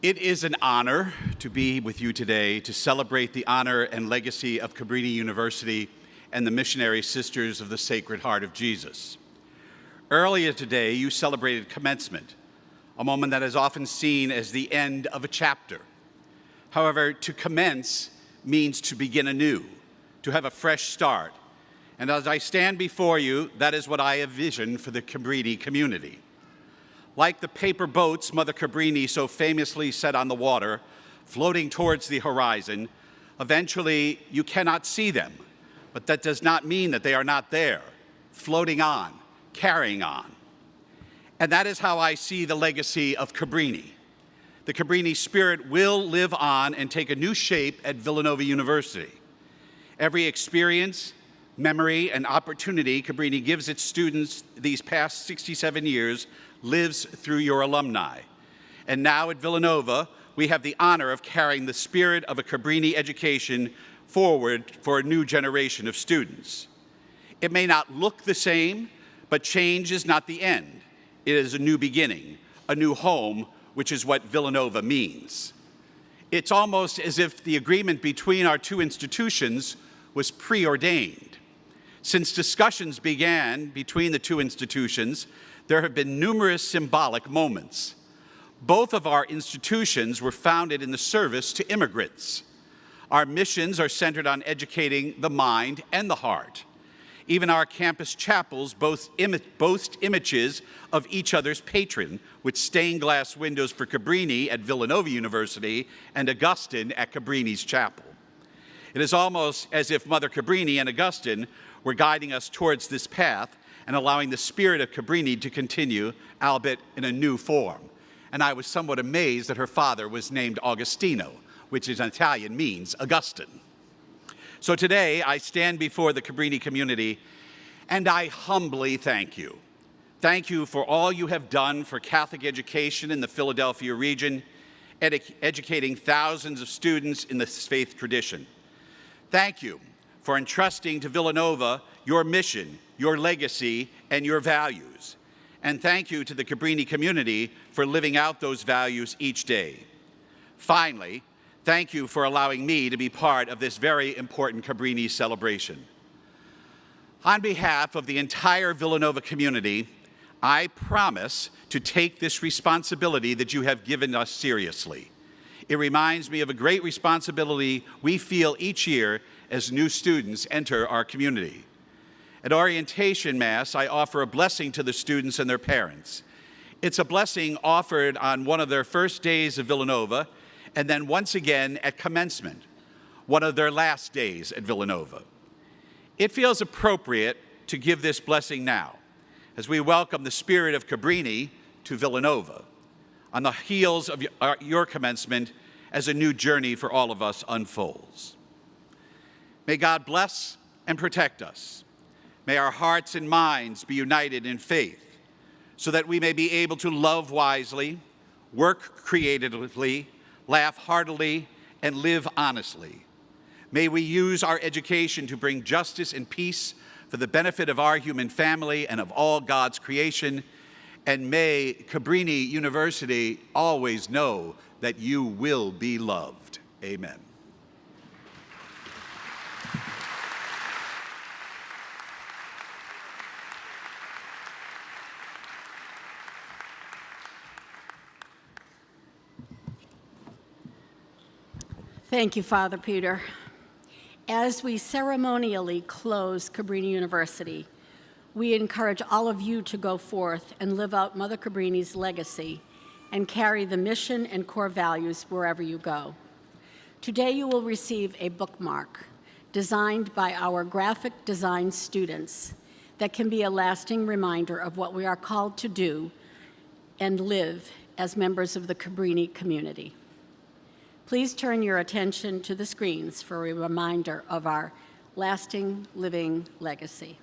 It is an honor to be with you today to celebrate the honor and legacy of Cabrini University and the Missionary Sisters of the Sacred Heart of Jesus. Earlier today, you celebrated commencement, a moment that is often seen as the end of a chapter. However, to commence means to begin anew, to have a fresh start. And as I stand before you, that is what I envision for the Cabrini community. Like the paper boats Mother Cabrini so famously set on the water, floating towards the horizon, eventually you cannot see them, but that does not mean that they are not there, floating on, carrying on. And that is how I see the legacy of Cabrini. The Cabrini spirit will live on and take a new shape at Villanova University. Every experience, memory, and opportunity Cabrini gives its students these past 67 years lives through your alumni. And now at Villanova, we have the honor of carrying the spirit of a Cabrini education forward for a new generation of students. It may not look the same, but change is not the end. It is a new beginning, a new home, which is what Villanova means. It's almost as if the agreement between our two institutions was preordained. Since discussions began between the two institutions, there have been numerous symbolic moments. Both of our institutions were founded in the service to immigrants. Our missions are centered on educating the mind and the heart. Even our campus chapels boast images of each other's patron, with stained glass windows for Cabrini at Villanova University and Augustine at Cabrini's chapel. It is almost as if Mother Cabrini and Augustine were guiding us towards this path and allowing the spirit of Cabrini to continue, albeit in a new form. And I was somewhat amazed that her father was named Agostino, which in Italian means Augustine. So today, I stand before the Cabrini community, and I humbly thank you. Thank you for all you have done for Catholic education in the Philadelphia region, educating thousands of students in this faith tradition. Thank you for entrusting to Villanova your mission, your legacy, and your values. And thank you to the Cabrini community for living out those values each day. Finally, thank you for allowing me to be part of this very important Cabrini celebration. On behalf of the entire Villanova community, I promise to take this responsibility that you have given us seriously. It reminds me of a great responsibility we feel each year as new students enter our community. At Orientation Mass, I offer a blessing to the students and their parents. It's a blessing offered on one of their first days of Villanova, and then once again at commencement, one of their last days at Villanova. It feels appropriate to give this blessing now, as we welcome the spirit of Cabrini to Villanova, on the heels of your commencement as a new journey for all of us unfolds. May God bless and protect us. May our hearts and minds be united in faith. so that we may be able to love wisely, work creatively, laugh heartily, and live honestly. May we use our education to bring justice and peace for the benefit of our human family and of all God's creation. And may Cabrini University always know that you will be loved. Amen. Thank you, Father Peter. As we ceremonially close Cabrini University, we encourage all of you to go forth and live out Mother Cabrini's legacy and carry the mission and core values wherever you go. Today you will receive a bookmark designed by our graphic design students that can be a lasting reminder of what we are called to do and live as members of the Cabrini community. Please turn your attention to the screens for a reminder of our lasting living legacy.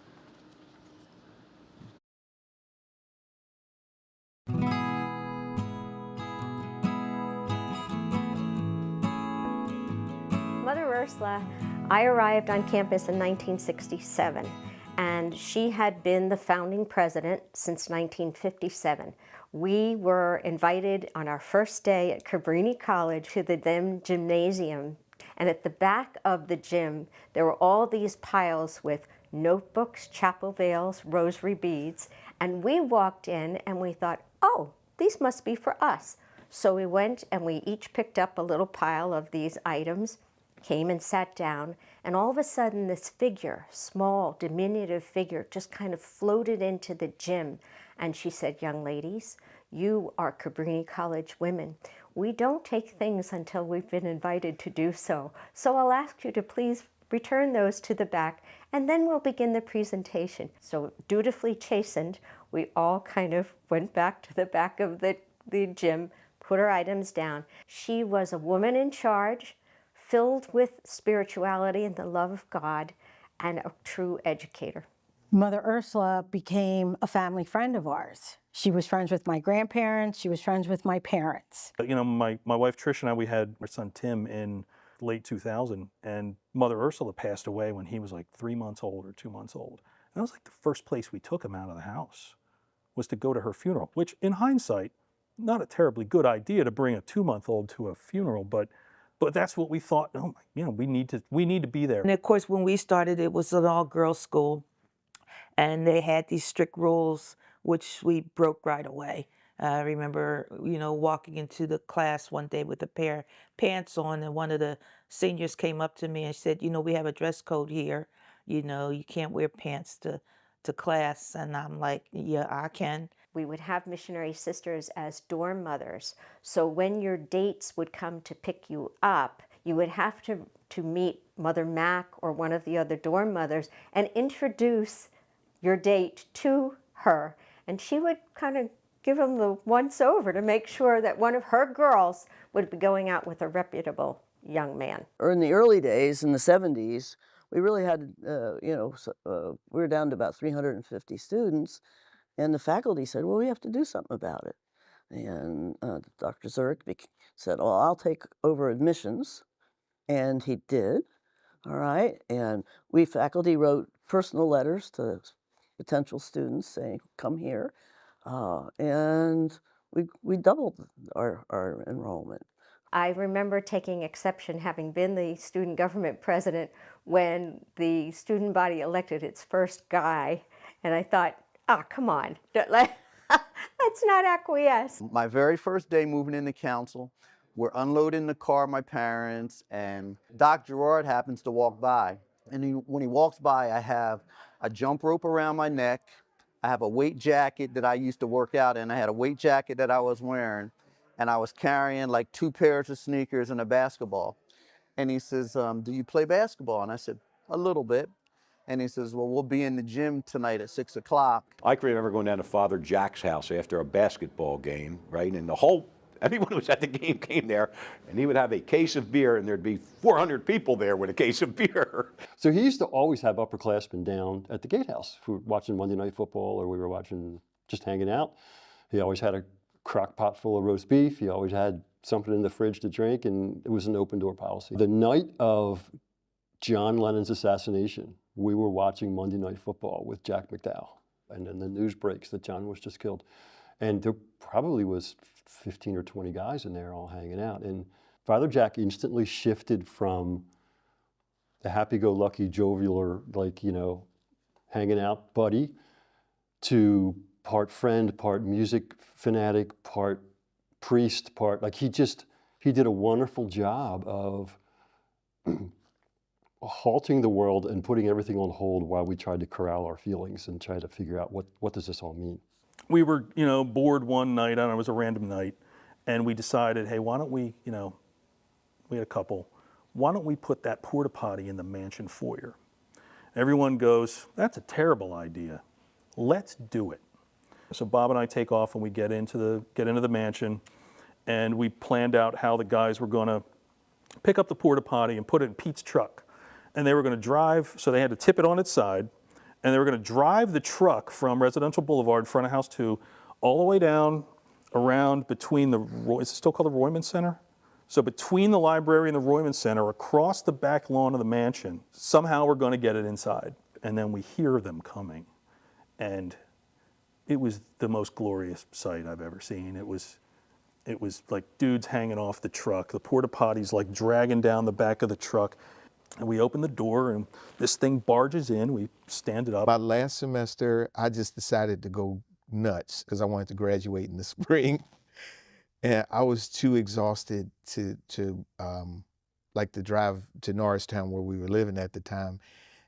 Mother Ursula, I arrived on campus in 1967, and she had been the founding president since 1957. We were invited on our first day at Cabrini College to the then gymnasium, and at the back of the gym there were all these piles with notebooks, chapel veils, rosary beads, and we walked in and we thought, oh, these must be for us. So we went and we each picked up a little pile of these items, came and sat down, and all of a sudden this figure, small, diminutive figure, just kind of floated into the gym. And she said, young ladies, you are Cabrini College women. We don't take things until we've been invited to do so. So I'll ask you to please return those to the back, and then we'll begin the presentation. So dutifully chastened, we all kind of went back to the back of the gym, put our items down. She was a woman in charge, filled with spirituality and the love of God, and a true educator. Mother Ursula became a family friend of ours. She was friends with my grandparents. She was friends with my parents. You know, my wife Trish and I, we had our son Tim in late 2000, and Mother Ursula passed away when he was like 3 months old or 2 months old. And that was like the first place we took him out of the house, was to go to her funeral, which in hindsight, not a terribly good idea to bring a 2-month-old to a funeral, but that's what we thought. Oh, you know, we need to be there. And of course, when we started, it was an all-girls school, and they had these strict rules, which we broke right away. I remember, you know, walking into the class one day with a pair of pants on, and one of the seniors came up to me and said, you know, we have a dress code here. You know, you can't wear pants to class. And I'm like, yeah, I can. We would have missionary sisters as dorm mothers. So when your dates would come to pick you up, you would have to meet Mother Mac or one of the other dorm mothers and introduce your date to her. And she would kind of give them the once over to make sure that one of her girls would be going out with a reputable young man. Or in the early days, in the 70s, we really had, we were down to about 350 students, and the faculty said, well, we have to do something about it. And Dr. Zurich said, well, I'll take over admissions, and he did, all right? And we faculty wrote personal letters to potential students saying, come here, and we doubled our enrollment. I remember taking exception, having been the student government president, when the student body elected its first guy, and I thought, oh, come on, let's not acquiesce. My very first day moving into council, we're unloading the car, my parents, and Doc Gerard happens to walk by. And when he walks by, I have a jump rope around my neck, I have a weight jacket that I used to work out in, I had a weight jacket that I was wearing, and I was carrying like 2 pairs of sneakers and a basketball. And he says, do you play basketball? And I said, a little bit. And he says, well, we'll be in the gym tonight at 6 o'clock. I can remember going down to Father Jack's house after a basketball game, right? And everyone who was at the game came there, and he would have a case of beer, and there'd be 400 people there with a case of beer. So he used to always have upperclassmen down at the Gatehouse. We were watching Monday Night Football, or we were watching just hanging out. He always had a crock pot full of roast beef. He always had something in the fridge to drink, and it was an open door policy. The night of John Lennon's assassination, we were watching Monday Night Football with Jack McDowell, and then the news breaks that John was just killed. And there probably was 15 or 20 guys in there all hanging out. And Father Jack instantly shifted from the happy-go-lucky, jovial, like, you know, hanging out buddy to part friend, part music fanatic, part priest, part, like he did a wonderful job of halting the world and putting everything on hold while we tried to corral our feelings and try to figure out what does this all mean. We were, you know, bored one night, I don't know, it was a random night, and we decided, hey, why don't we, you know, we had a couple, why don't we put that porta potty in the mansion foyer? Everyone goes, that's a terrible idea. Let's do it. So Bob and I take off and we get into the mansion, and we planned out how the guys were going to pick up the porta potty and put it in Pete's truck. And they were going to drive, so they had to tip it on its side, and they were going to drive the truck from Residential Boulevard, front of House 2, all the way down around between is it still called the Royman Center? So between the library and the Royman Center, across the back lawn of the mansion, somehow we're going to get it inside. And then we hear them coming. And it was the most glorious sight I've ever seen. It was like dudes hanging off the truck, the porta potties like dragging down the back of the truck. And we open the door and this thing barges in, we stand it up. My last semester, I just decided to go nuts because I wanted to graduate in the spring. And I was too exhausted to drive to Norristown where we were living at the time.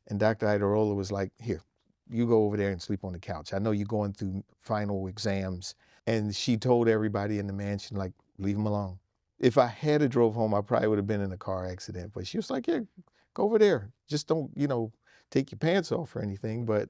And Dr. Idarola was like, here, you go over there and sleep on the couch. I know you're going through final exams. And she told everybody in the mansion, like, leave him alone. If I had to drove home, I probably would have been in a car accident. But she was like, yeah, go over there. Just don't, you know, take your pants off or anything. But,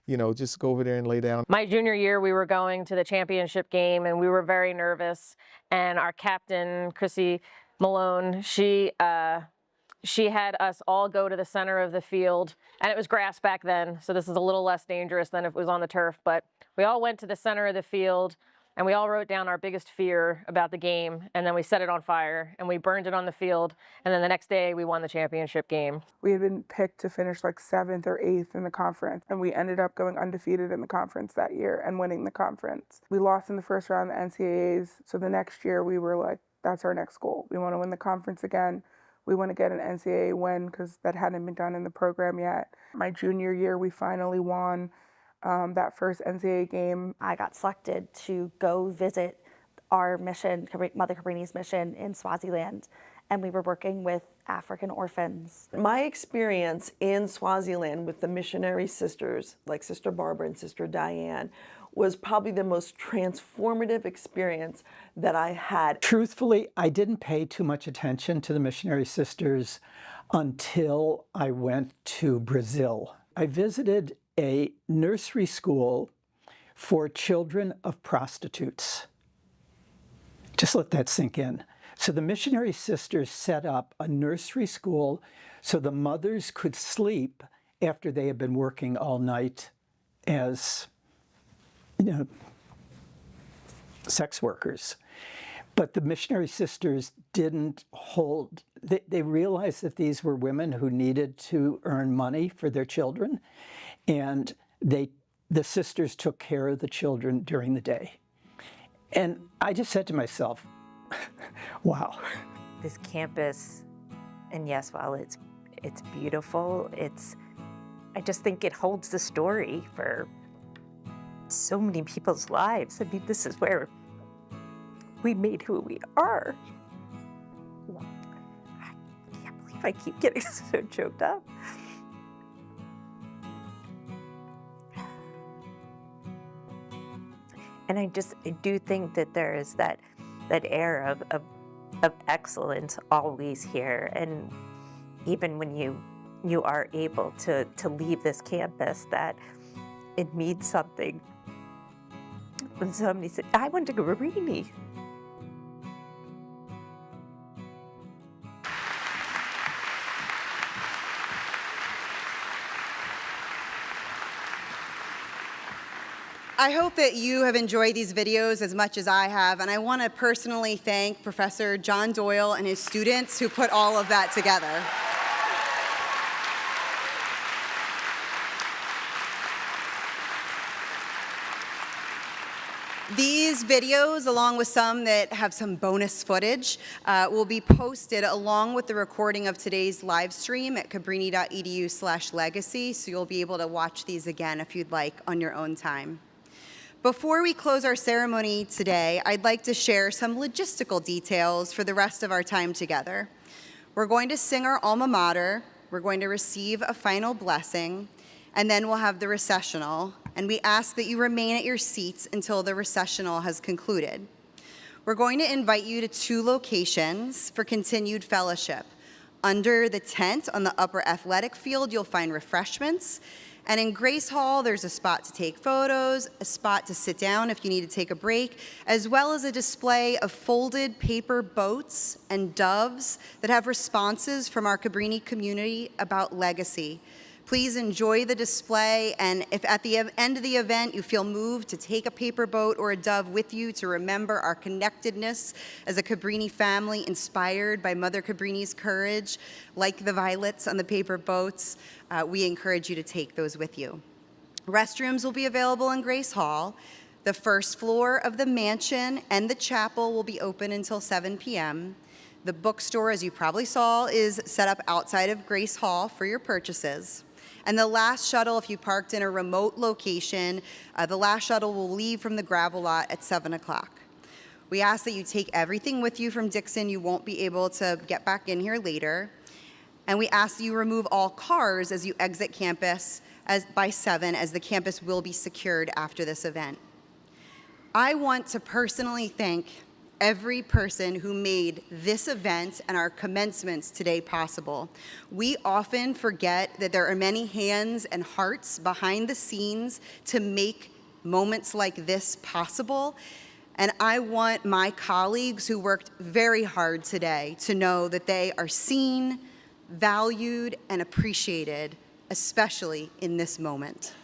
you know, just go over there and lay down. My junior year, we were going to the championship game, and we were very nervous. And our captain, Chrissy Malone, she had us all go to the center of the field, and it was grass back then, so this is a little less dangerous than if it was on the turf, but we all went to the center of the field, and we all wrote down our biggest fear about the game, and then we set it on fire, and we burned it on the field, and then the next day we won the championship game. We had been picked to finish like 7th or 8th in the conference, and we ended up going undefeated in the conference that year and winning the conference. We lost in the first round of the NCAAs, so the next year we were like, that's our next goal. We want to win the conference again. We want to get an NCAA win because that hadn't been done in the program yet. My junior year, we finally won that first NCAA game. I got selected to go visit our mission, Mother Cabrini's mission in Swaziland, and we were working with African orphans. My experience in Swaziland with the missionary sisters, like Sister Barbara and Sister Diane, was probably the most transformative experience that I had. Truthfully, I didn't pay too much attention to the missionary sisters until I went to Brazil. I visited a nursery school for children of prostitutes. Just let that sink in. So the missionary sisters set up a nursery school so the mothers could sleep after they had been working all night as, you know, sex workers. But the missionary sisters didn't hold, they realized that these were women who needed to earn money for their children, and the sisters took care of the children during the day. And I just said to myself, wow. This campus, and yes, while it's beautiful, I just think it holds the story for so many people's lives. I mean, this is where we made who we are. I can't believe I keep getting so choked up. And I do think that there is that air of excellence always here. And even when you are able to leave this campus, that it means something. When somebody said, I went to Cabrini. I hope that you have enjoyed these videos as much as I have, and I want to personally thank Professor John Doyle and his students who put all of that together. These videos, along with some that have some bonus footage, will be posted along with the recording of today's live stream at cabrini.edu/legacy, so you'll be able to watch these again if you'd like on your own time. Before we close our ceremony today, I'd like to share some logistical details for the rest of our time together. We're going to sing our alma mater, we're going to receive a final blessing, and then we'll have the recessional, and we ask that you remain at your seats until the recessional has concluded. We're going to invite you to 2 locations for continued fellowship. Under the tent on the upper athletic field, you'll find refreshments, and in Grace Hall, there's a spot to take photos, a spot to sit down if you need to take a break, as well as a display of folded paper boats and doves that have responses from our Cabrini community about legacy. Please enjoy the display, and if at the end of the event you feel moved to take a paper boat or a dove with you to remember our connectedness as a Cabrini family inspired by Mother Cabrini's courage, like the violets on the paper boats, we encourage you to take those with you. Restrooms will be available in Grace Hall. The first floor of the mansion and the chapel will be open until 7 p.m. The bookstore, as you probably saw, is set up outside of Grace Hall for your purchases. And the last shuttle, if you parked in a remote location, the last shuttle will leave from the gravel lot at 7 o'clock. We ask that you take everything with you from Dixon. You won't be able to get back in here later. And we ask that you remove all cars as you exit campus by 7, as the campus will be secured after this event. I want to personally thank every person who made this event and our commencements today possible. We often forget that there are many hands and hearts behind the scenes to make moments like this possible. And I want my colleagues who worked very hard today to know that they are seen, valued, and appreciated, especially in this moment.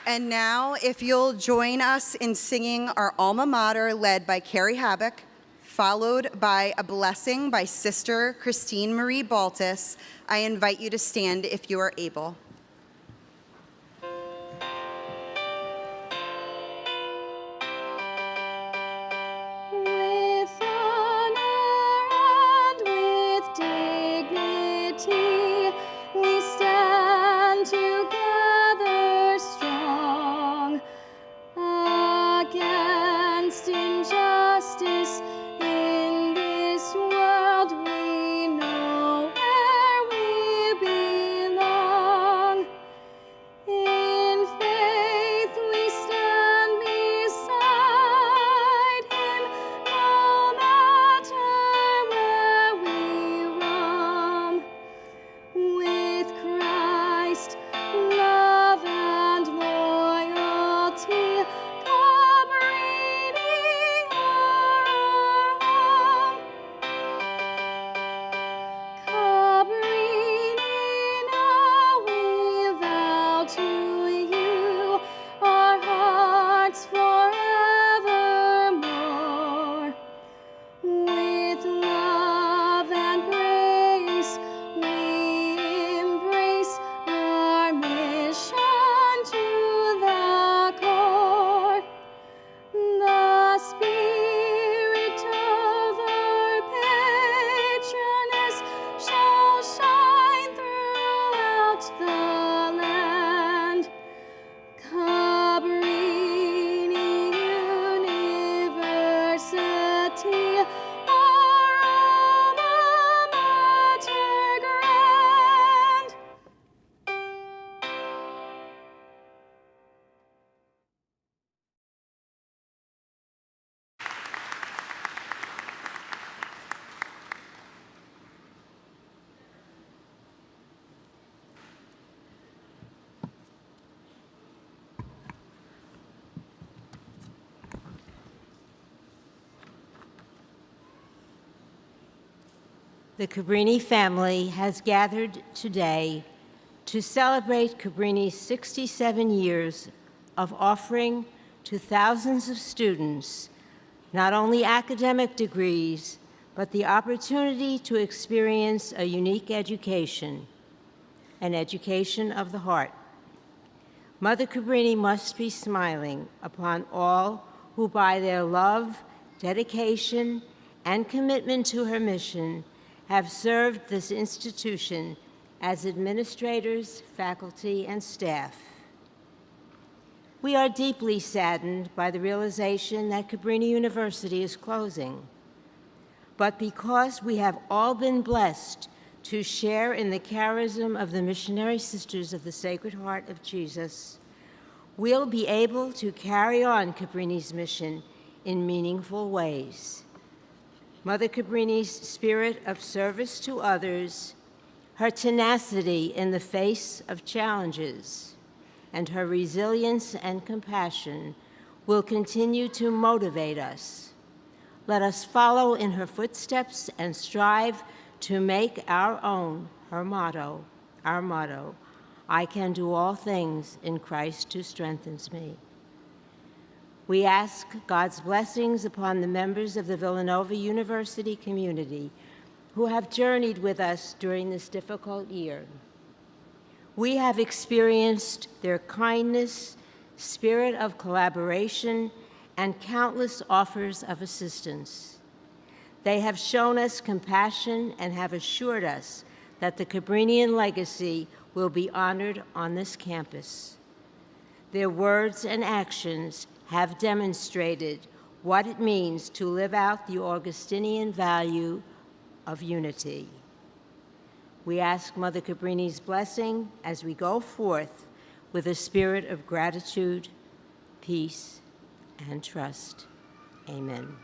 And now, if you'll join us in singing our alma mater led by Carrie Habak, followed by a blessing by Sister Christine Marie Baltus, I invite you to stand if you are able. With honor and with dignity, we stand together strong against injustice in this world. We know where we belong. the Cabrini family has gathered today to celebrate Cabrini's 67 years of offering to thousands of students not only academic degrees, but the opportunity to experience a unique education, an education of the heart. Mother Cabrini must be smiling upon all who, by their love, dedication, and commitment to her mission, have served this institution as administrators, faculty, and staff. We are deeply saddened by the realization that Cabrini University is closing. But because we have all been blessed to share in the charism of the Missionary Sisters of the Sacred Heart of Jesus, we'll be able to carry on Cabrini's mission in meaningful ways. Mother Cabrini's spirit of service to others, her tenacity in the face of challenges, and her resilience and compassion will continue to motivate us. Let us follow in her footsteps and strive to make our own her motto, our motto, I can do all things in Christ who strengthens me. We ask God's blessings upon the members of the Villanova University community who have journeyed with us during this difficult year. We have experienced their kindness, spirit of collaboration, and countless offers of assistance. They have shown us compassion and have assured us that the Cabrinian legacy will be honored on this campus. Their words and actions have demonstrated what it means to live out the Augustinian value of unity. We ask Mother Cabrini's blessing as we go forth with a spirit of gratitude, peace, and trust. Amen.